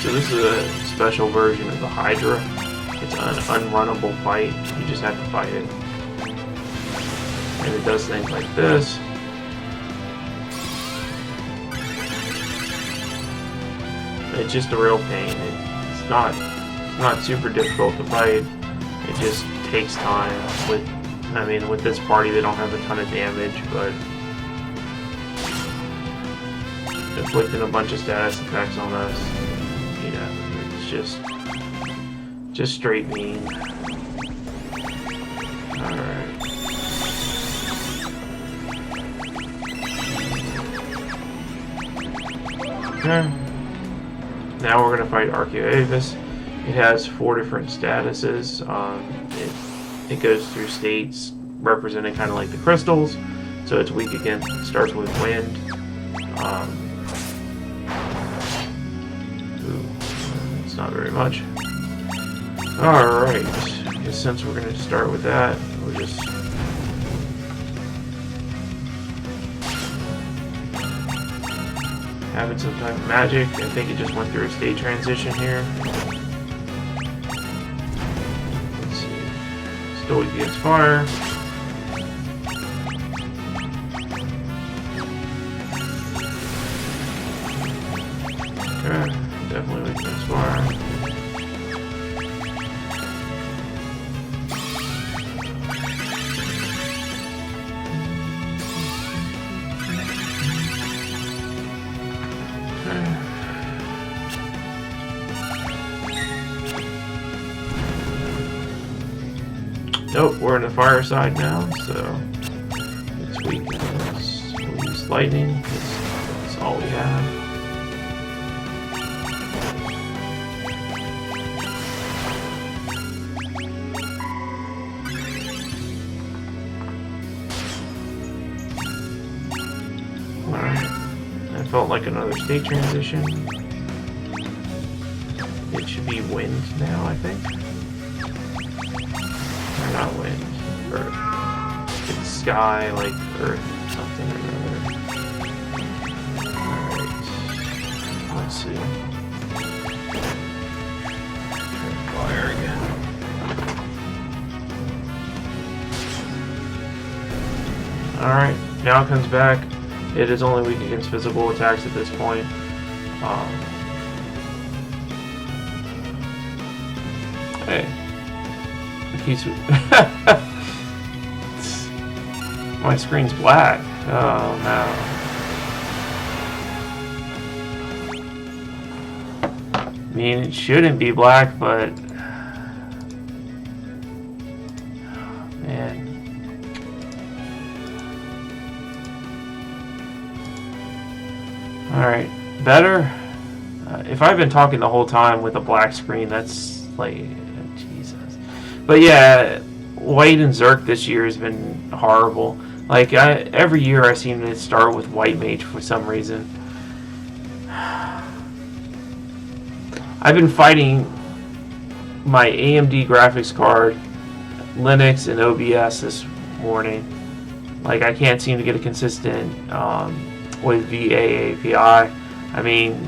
So this is a special version of the Hydra. It's an unrunnable fight. You just have to fight it. And it does things like this. It's just a real pain. It's not super difficult to fight. It just takes time. With this party they don't have a ton of damage, but inflicting a bunch of status effects on us. You know, it's just straight mean. Alright. Okay. Now we're gonna fight Arcuatus. It has 4 different statuses. It goes through states representing kind of like the crystals. So it's weak against, it starts with wind. Not very much. Alright, since we're going to start with that, we'll just having some type of magic. I think it just went through a state transition here. Let's see. Still weak against fire. Okay. Definitely weak against fire. Nope, we're in the fire side now, so it's weak. We'll use lightning, that's all we have. Felt like another state transition. It should be wind now, I think. Or not wind. Earth. It's sky, like earth, something or another. Alright. Let's see. Try fire again. Alright, now it comes back. It is only weak against physical attacks at this point. Hey. My screen's black. Oh no. I mean, it shouldn't be black, but... man. Alright, better? If I've been talking the whole time with a black screen, that's like, Jesus. But yeah, White and Zerk this year has been horrible. Like, every year I seem to start with White Mage for some reason. I've been fighting my AMD graphics card, Linux, and OBS this morning. Like, I can't seem to get a consistent... with VA API. I mean,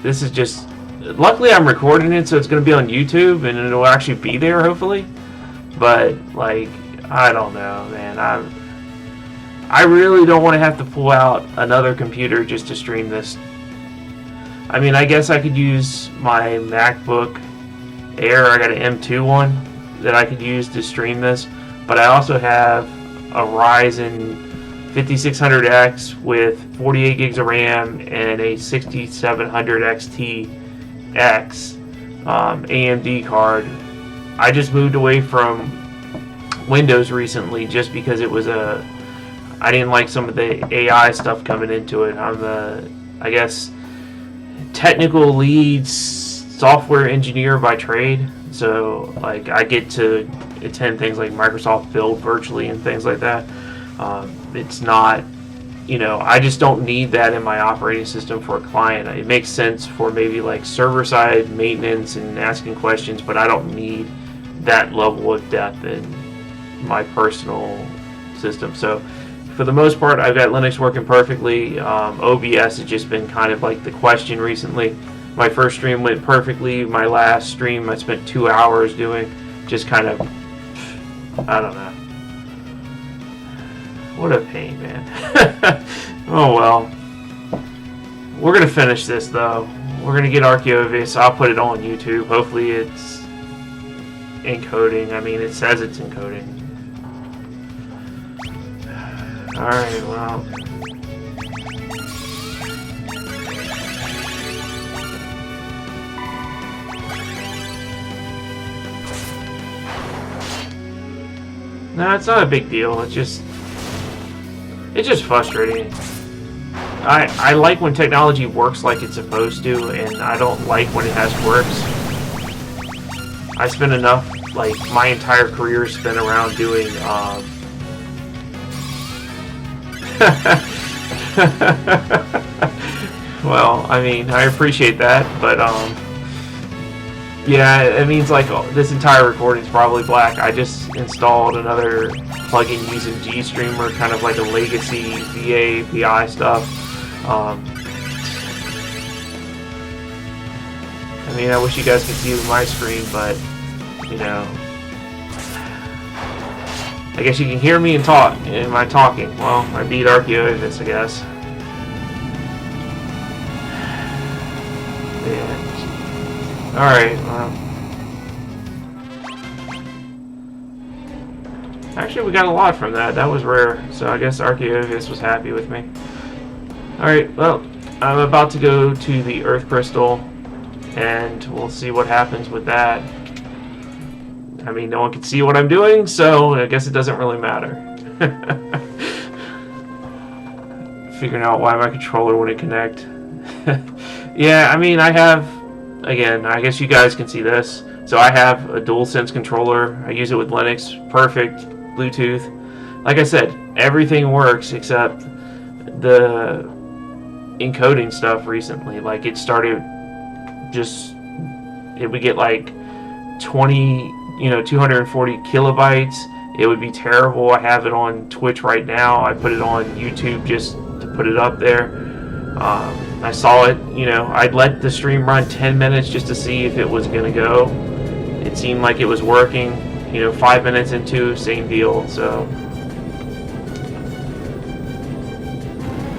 this is just. Luckily, I'm recording it, so it's going to be on YouTube, and it'll actually be there, hopefully. But, like, I don't know, man. I really don't want to have to pull out another computer just to stream this. I mean, I guess I could use my MacBook Air. I got an M2 one that I could use to stream this. But I also have a Ryzen 5600X with 48 gigs of RAM and a 6700 XT-X AMD card. I just moved away from Windows recently just because it was I didn't like some of the AI stuff coming into it. I'm the, I guess, technical lead software engineer by trade. So, like, I get to attend things like Microsoft Build virtually and things like that. It's not, I just don't need that in my operating system for a client. It makes sense for maybe like server-side maintenance and asking questions, but I don't need that level of depth in my personal system. So, for the most part, I've got Linux working perfectly. OBS has just been kind of like the question recently. My first stream went perfectly. My last stream I spent 2 hours doing. Just kind of, I don't know. What a pain, man. Oh well. We're going to finish this though. We're going to get Archeovis. I'll put it on YouTube. Hopefully it's encoding. I mean, it says it's encoding. Alright, well. No, it's not a big deal. It's just frustrating. I like when technology works like it's supposed to, and I don't like when it has quirks. I spent enough, like, my entire career spent around doing, well, I mean, I appreciate that, but, yeah, it means, like, this entire recording is probably black. I just installed another plugin using GStreamer, kind of like a legacy VA, API stuff. I mean, I wish you guys could see my screen, but, I guess you can hear me and talk. Am I talking? Well, I beat Archeovis, I guess. Yeah. Alright, well. Actually, we got a lot from that. That was rare. So I guess Archeovis was happy with me. Alright, well, I'm about to go to the Earth Crystal, and we'll see what happens with that. I mean, no one can see what I'm doing, so I guess it doesn't really matter. Figuring out why my controller wouldn't connect. Yeah, I mean, I have, again, I guess you guys can see this. So I have a DualSense controller. I use it with Linux. Perfect. Bluetooth. Like I said, everything works except the encoding stuff recently. Like, it started just, it would get like 240 kilobytes. It would be terrible. I have it on Twitch right now. I put it on YouTube just to put it up there. I saw it, I'd let the stream run 10 minutes just to see if it was going to go. It seemed like it was working. 5 minutes into, same deal. So,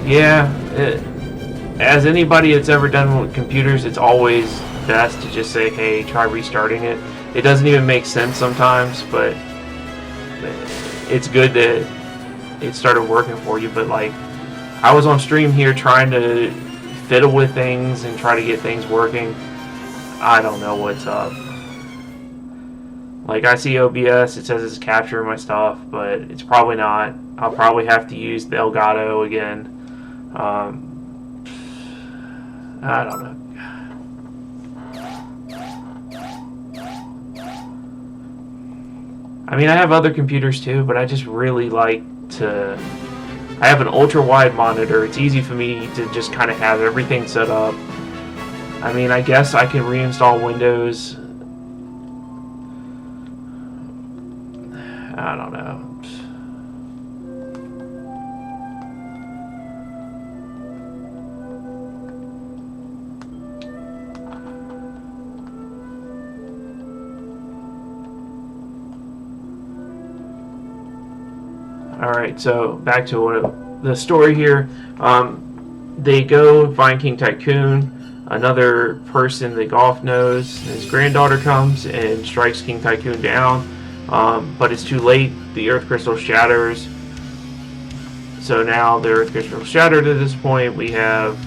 yeah, as anybody that's ever done with computers, it's always best to just say, hey, try restarting it. It doesn't even make sense sometimes, but it's good that it started working for you. But, like, I was on stream here trying to fiddle with things and try to get things working. I don't know what's up. Like, I see OBS, it says it's capturing my stuff, but it's probably not. I'll probably have to use the Elgato again. I don't know. I mean, I have other computers too, but I just really like to... I have an ultra-wide monitor. It's easy for me to just kind of have everything set up. I mean, I guess I can reinstall Windows. I don't know. Alright, so back to the story here. They go find King Tycoon. Another person that Golf knows, his granddaughter comes and strikes King Tycoon down. But it's too late. The Earth Crystal shatters. So now the Earth Crystal shattered at this point. We have...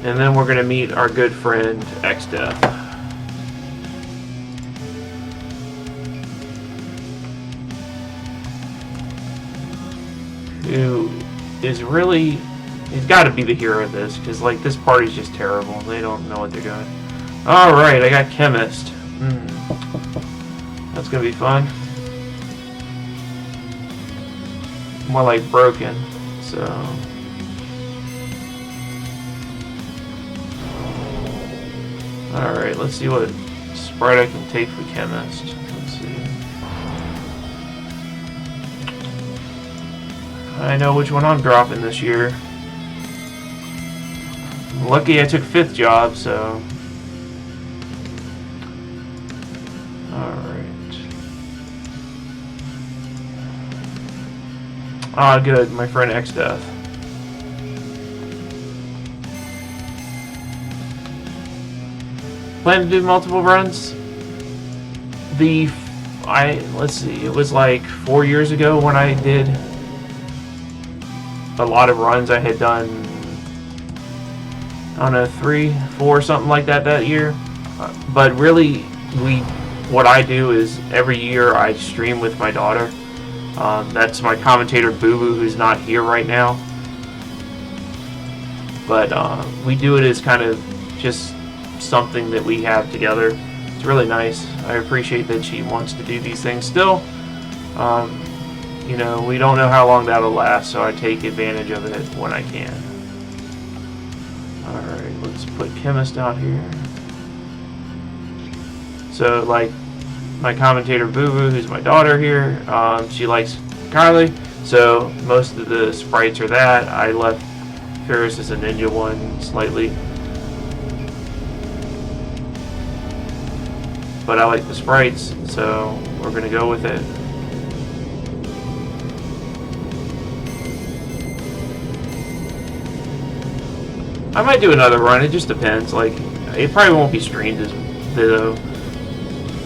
And then we're going to meet our good friend, X-Death. Who is really... He's got to be the hero of this, because like this party's just terrible. They don't know what they're doing. Alright, I got Chemist. That's going to be fun. More like Broken, so... Alright, let's see what sprite I can take for Chemist. Let's see. I know which one I'm dropping this year. Lucky I took 5th job, so... Alright. Ah, good. My friend X-Death. Plan to do multiple runs? Let's see, it was like 4 years ago when I did a lot of runs. I had done, I don't know, 3, 4, something like that year. But really, what I do is every year I stream with my daughter. That's my commentator Boo Boo, who's not here right now. But we do it as kind of just something that we have together. It's really nice. I appreciate that she wants to do these things still. You know, we don't know how long that'll last, so I take advantage of it when I can. Alright, let's put Chemist out here. So, like, my commentator Boo Boo, who's my daughter here, she likes Carly, so most of the sprites are that. I left Ferris as a ninja one slightly. But I like the sprites, so we're going to go with it. I might do another run, it just depends. Like, it probably won't be streamed as though.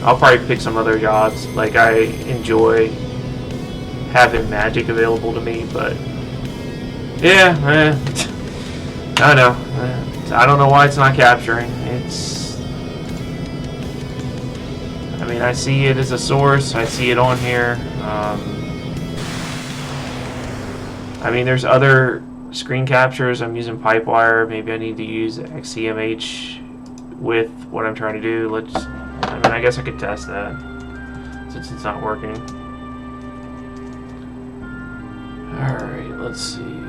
I'll probably pick some other jobs. Like, I enjoy having magic available to me, but yeah, I don't know. I don't know why it's not capturing. I mean, I see it as a source. I see it on here. I mean, there's other screen captures. I'm using Pipewire. Maybe I need to use XCMH with what I'm trying to do. I mean, I guess I could test that since it's not working. Alright, let's see.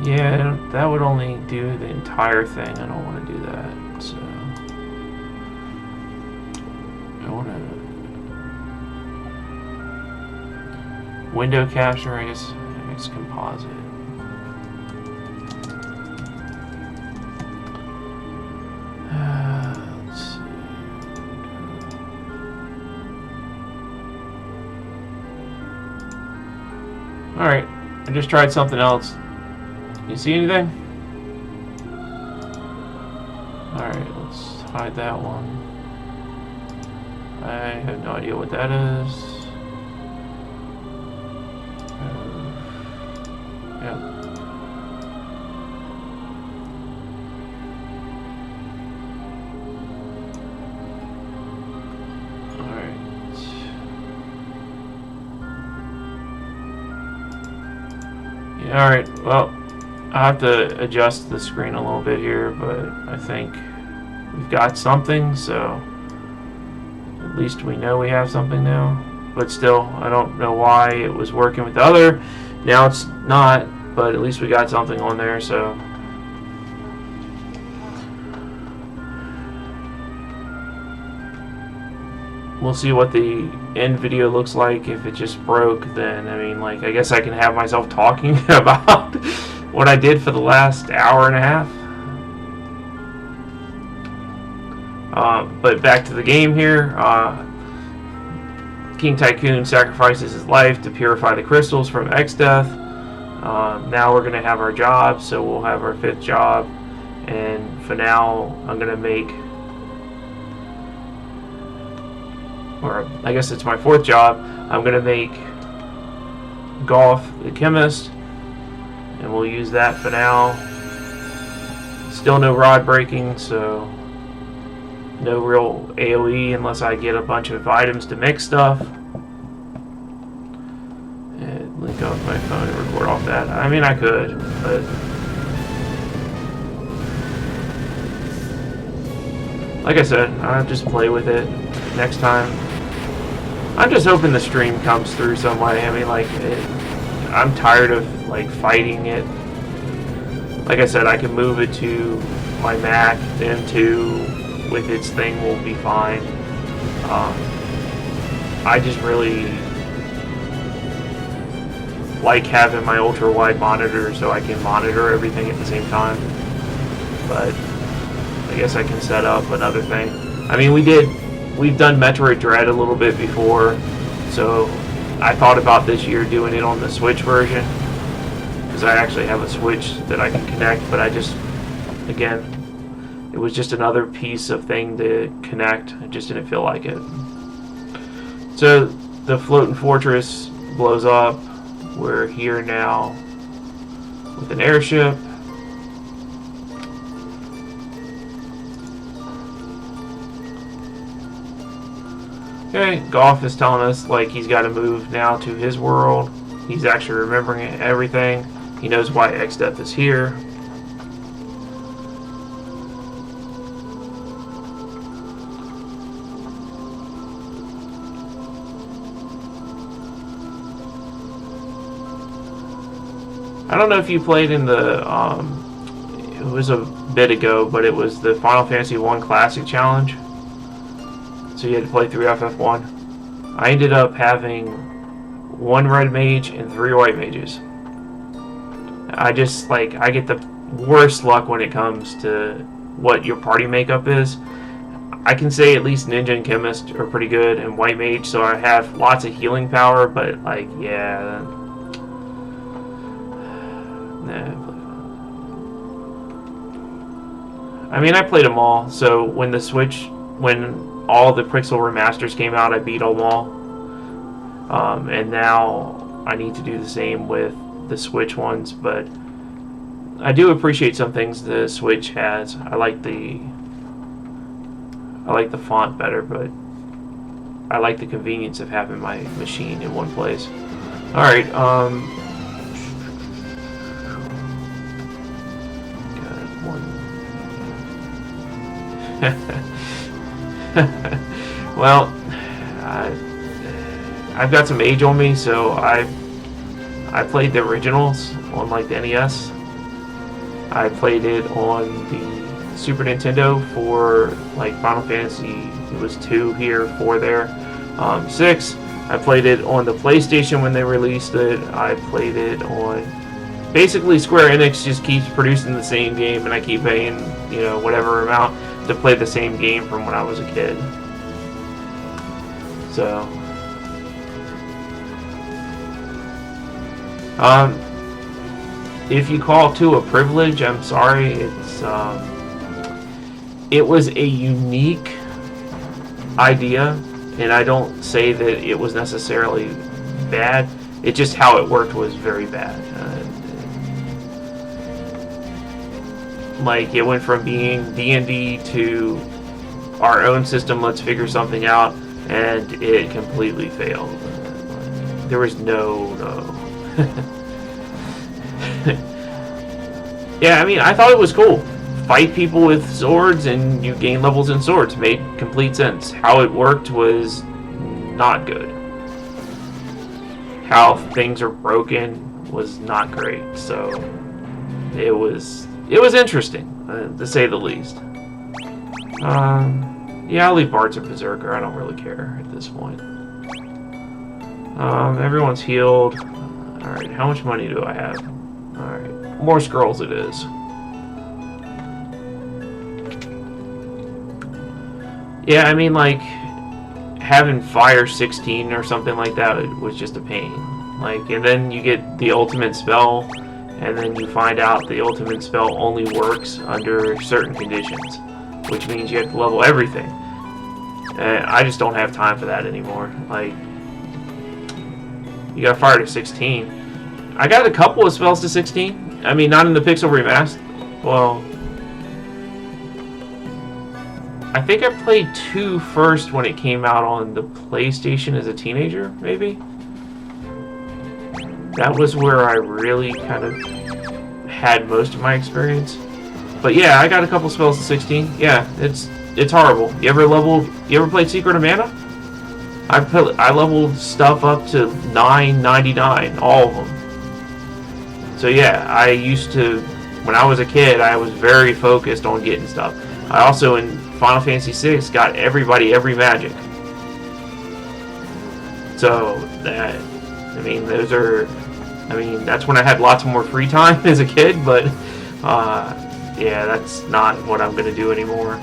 Yeah, that would only do the entire thing. I don't want to do that, so... I want to... Window capture, I guess it's composite. Let's see. Alright, I just tried something else. You see anything? Alright, let's hide that one. I have no idea what that is. Yep. Alright. Yeah, alright, well, I have to adjust the screen a little bit here, but I think we've got something, so at least we know we have something now. But still, I don't know why it was working with the other. Now it's not, but at least we got something on there, so. We'll see what the end video looks like. If it just broke, then, I mean, like, I guess I can have myself talking about what I did for the last hour and a half. But back to the game here. King Tycoon sacrifices his life to purify the crystals from X-Death. Now we're going to have our job, so we'll have our 5th job. And for now, I'm going to make, or I guess it's my 4th job, I'm going to make Golf the Chemist. And we'll use that for now. Still no rod breaking, so no real AoE unless I get a bunch of items to mix stuff. And link up my phone and record off that. I mean, I could, but like I said, I'll just play with it next time. I'm just hoping the stream comes through some way. I mean, like, I'm tired of like fighting it. Like I said, I can move it to my Mac, the M2 with its thing will be fine. I just really like having my ultra wide monitor so I can monitor everything at the same time. But I guess I can set up another thing. I mean, we've done Metroid Dread a little bit before, so I thought about this year doing it on the Switch version, because I actually have a Switch that I can connect, but I just, again, it was just another piece of thing to connect. I just didn't feel like it. So the floating fortress blows up. We're here now with an airship. Okay, Golf is telling us like he's got to move now to his world. He's actually remembering everything. He knows why X-Death is here. I don't know if you played in the, it was a bit ago, but it was the Final Fantasy 1 Classic Challenge. So you had to play through FF1. I ended up having 1 red mage and 3 white mages. I just, like, I get the worst luck when it comes to what your party makeup is. I can say at least Ninja and Chemist are pretty good, and white mage, so I have lots of healing power, but, like, yeah. I mean, I played them all, so when the Switch, when all the Pixel remasters came out, I beat them all. And now I need to do the same with the Switch ones, but I do appreciate some things the Switch has. I like the font better, but I like the convenience of having my machine in one place. Alright, well, I've got some age on me, so I played the originals on like the NES. I played it on the Super Nintendo for like Final Fantasy. It was 2 here, 4 there, 6. I played it on the PlayStation when they released it. I played it on. Basically, Square Enix just keeps producing the same game, and I keep paying, you know, whatever amount to play the same game from when I was a kid. So, if you call 2 a privilege, I'm sorry. It's it was a unique idea, and I don't say that it was necessarily bad. It just how it worked was very bad. Like, it went from being D&D to our own system, let's figure something out, and it completely failed. There was no. Yeah, I mean, I thought it was cool. Fight people with swords and you gain levels in swords. Made complete sense. How it worked was not good. How things are broken was not great. So it was interesting, to say the least. Yeah, I'll leave Bards of Berserker. I don't really care at this point. Everyone's healed. Alright, how much money do I have? Alright, more scrolls it is. Yeah, I mean, like, having Fire 16 or something like that was just a pain. Like, and then you get the ultimate spell, and then you find out the ultimate spell only works under certain conditions, which means you have to level everything. I just don't have time for that anymore. Like, you got Fire to 16. I got a couple of spells to 16. I mean, not in the Pixel Remaster. Well, I think I played 2 first when it came out on the PlayStation as a teenager, maybe? That was where I really kind of had most of my experience. But yeah, I got a couple spells to 16. Yeah, it's horrible. You ever played Secret of Mana? I leveled stuff up to 999, all of them. So yeah, I used to, when I was a kid, I was very focused on getting stuff. I also, in Final Fantasy VI, got everybody every magic. So that, I mean, that's when I had lots more free time as a kid, but yeah, that's not what I'm going to do anymore.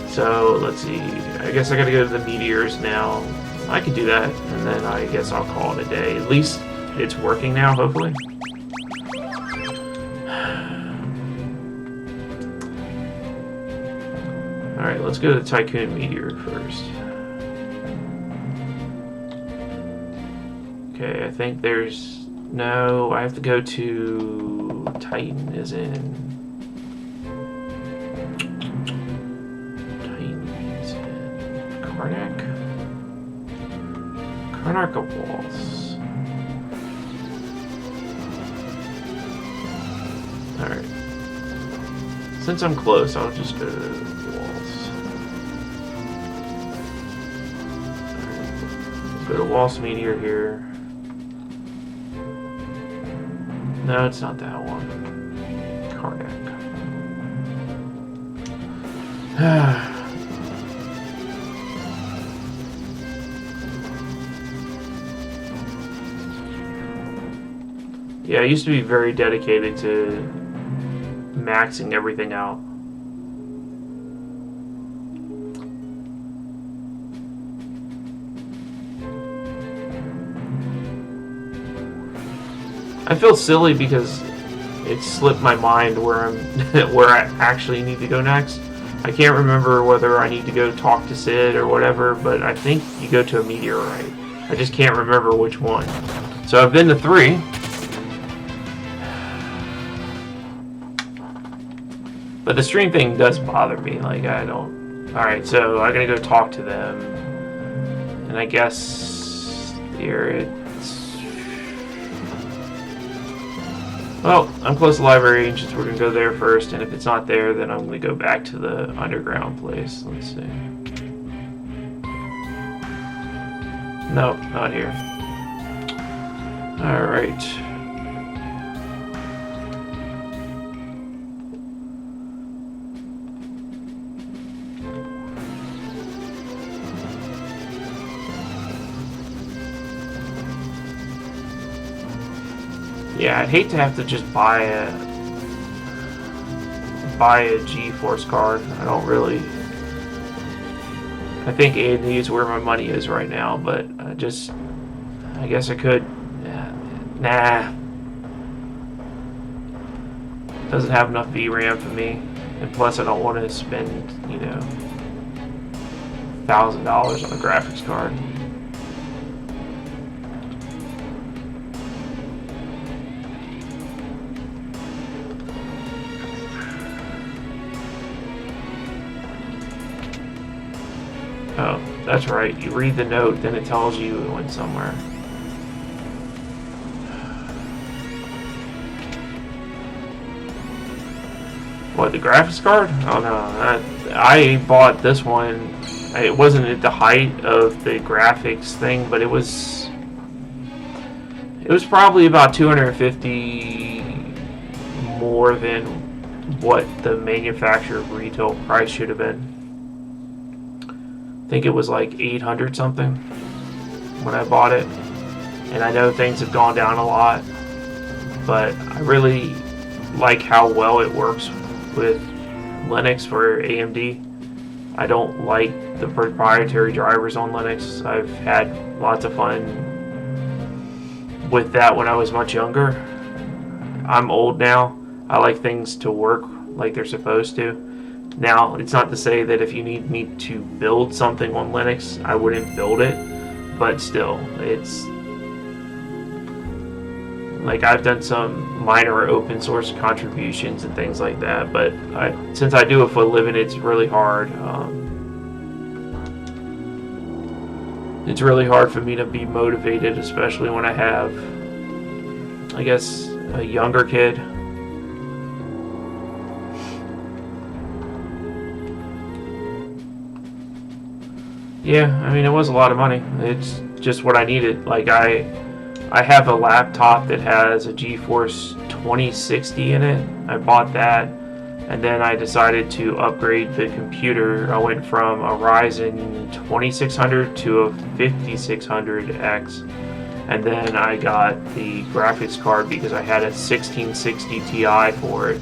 So, let's see, I guess I got to go to the meteors now. I could do that, and then I guess I'll call it a day. At least it's working now, hopefully. Alright, let's go to the Tycoon Meteor first. Okay, I think there's... No, I have to go to... Titan is in... Titan is in... Karnak? Karnak of Walls. Alright. Since I'm close, I'll just go to... Go to Waltz Meteor here. No, it's not that one. Karnak. Yeah, I used to be very dedicated to maxing everything out. I feel silly because it slipped my mind where I'm where I actually need to go next. I can't remember whether I need to go talk to Sid or whatever, but I think you go to a meteorite. I just can't remember which one. So I've been to 3. But the stream thing does bother me. Like, I don't... Alright, so I gotta go talk to them. And I guess... Here it's... Well, I'm close to the library, and we're gonna go there first, and if it's not there, then I'm gonna go back to the underground place. Let's see. Nope, not here. Alright. Yeah, I'd hate to have to just buy a GeForce card. I don't really... I think A&E is where my money is right now, but I guess I could... Nah. Doesn't have enough VRAM for me. And plus I don't want to spend, you know, $1,000 on a graphics card. Oh, that's right. You read the note, then it tells you it went somewhere. What, the graphics card? Oh no, I bought this one. It wasn't at the height of the graphics thing, but it was probably about $250 more than what the manufacturer retail price should have been. I think it was like 800 something when I bought it, and I know things have gone down a lot, but I really like how well it works with Linux for AMD. I don't like the proprietary drivers on Linux. I've had lots of fun with that when I was much younger. I'm old now. I like things to work like they're supposed to. Now, it's not to say that if you need me to build something on Linux, I wouldn't build it, but still, it's like I've done some minor open source contributions and things like that, but since I do it for a living, it's really hard. It's really hard for me to be motivated, especially when I have, I guess, a younger kid. Yeah, I mean, it was a lot of money. It's just what I needed. Like, I have a laptop that has a GeForce 2060 in it. I bought that, and then I decided to upgrade the computer. I went from a Ryzen 2600 to a 5600X, and then I got the graphics card because I had a 1660 Ti for it.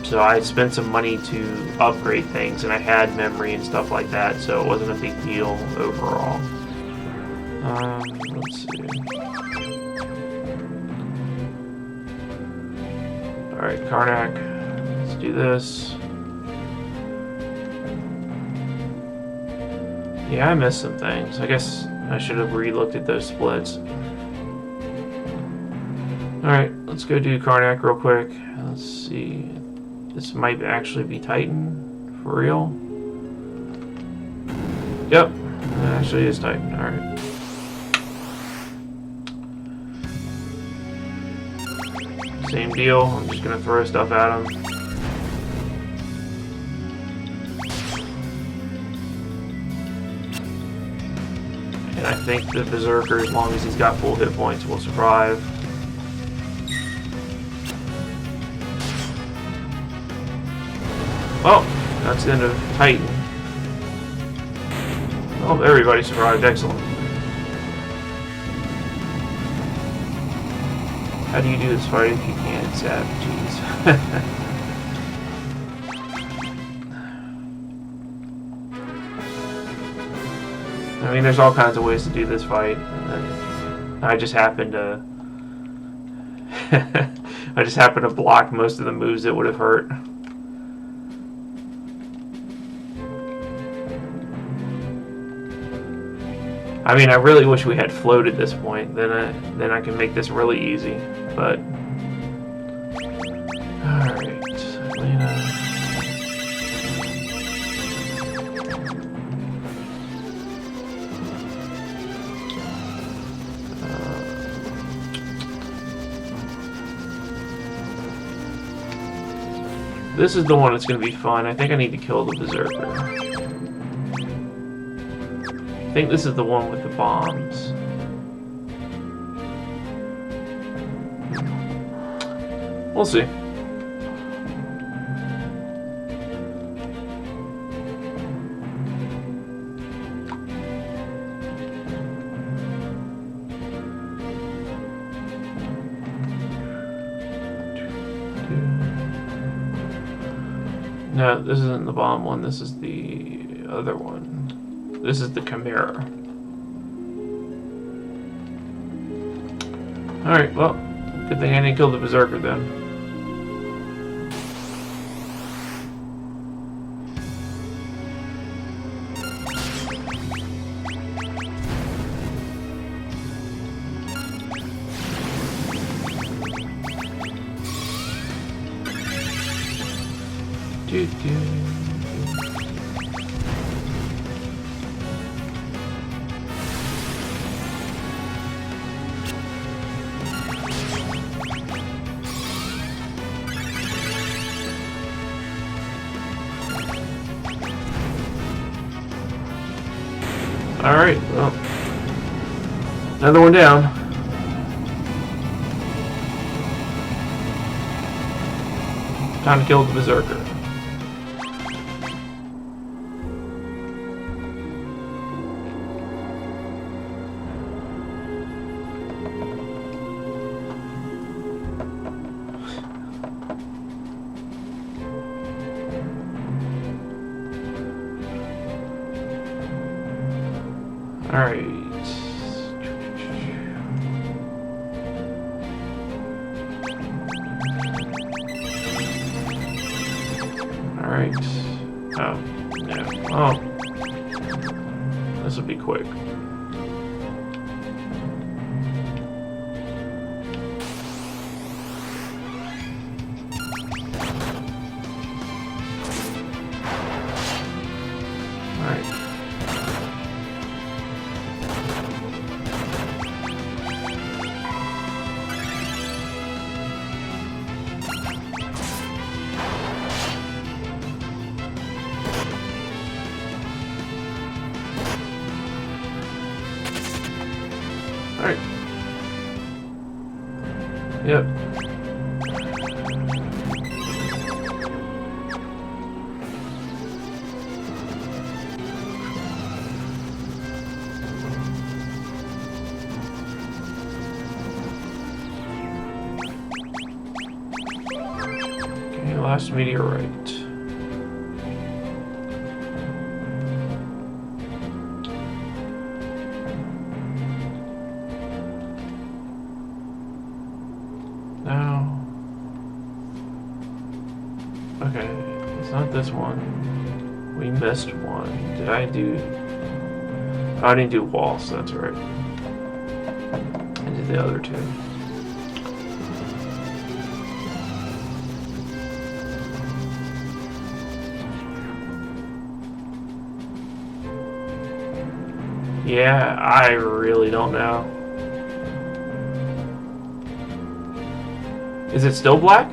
So I spent some money to upgrade things, and I had memory and stuff like that, so it wasn't a big deal overall. Let's see. Alright, Karnak, let's do this. Yeah, I missed some things. I guess I should have re-looked at those splits. Alright, let's go do Karnak real quick. Let's see. This might actually be Titan, for real. Yep, it actually is Titan. Alright. Same deal, I'm just gonna throw stuff at him. And I think the Berserker, as long as he's got full hit points, will survive. Oh, that's the end of Titan. Oh, everybody survived. Excellent. How do you do this fight if you can't zap? Jeez. I mean, there's all kinds of ways to do this fight, and then I just happen to block most of the moves that would have hurt. I mean, I really wish we had float at this point. Then I can make this really easy. But all right, this is the one that's going to be fun. I think I need to kill the Berserker. I think this is the one with the bombs. We'll see. No, this isn't the bomb one. This is the other one. This is the Chimera. Alright, well, good thing I didn't kill the Berserker then. Alright, well, another one down. Time to kill the Berserker. Alright. Alright. Oh, no. Oh. This will be quick. Alright. Yep. Okay, last meteorite. No. Okay, it's not this one. We missed one. Did I do... Oh, I didn't do walls, that's right. I did the other two. Yeah, I really don't know. Is it still black?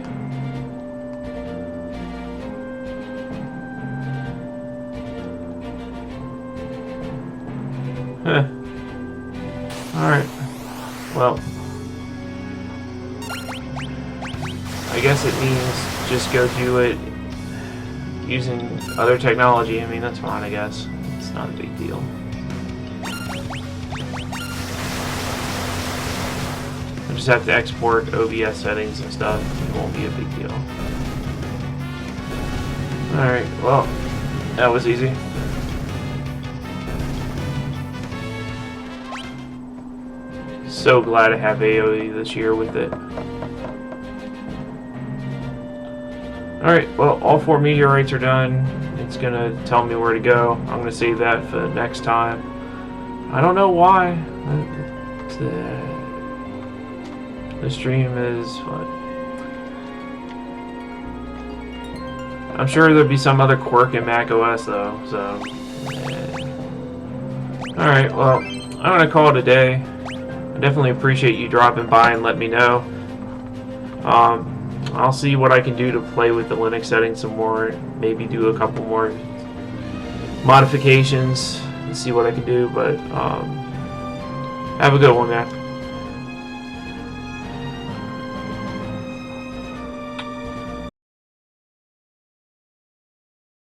Huh. Alright. Well. I guess it means just go do it using other technology. I mean, that's fine, I guess. It's not a big deal. I just have to export OBS settings and stuff. It won't be a big deal. Alright, well, that was easy. So glad I have AOE this year with it. Alright, well, all 4 meteorites are done. It's gonna tell me where to go. I'm gonna save that for next time. I don't know why. The stream is what? I'm sure there'll be some other quirk in macOS though, so alright, well, I'm gonna call it a day. I definitely appreciate you dropping by and letting me know. I'll see what I can do to play with the Linux settings some more, maybe do a couple more modifications and see what I can do, but have a good one, man.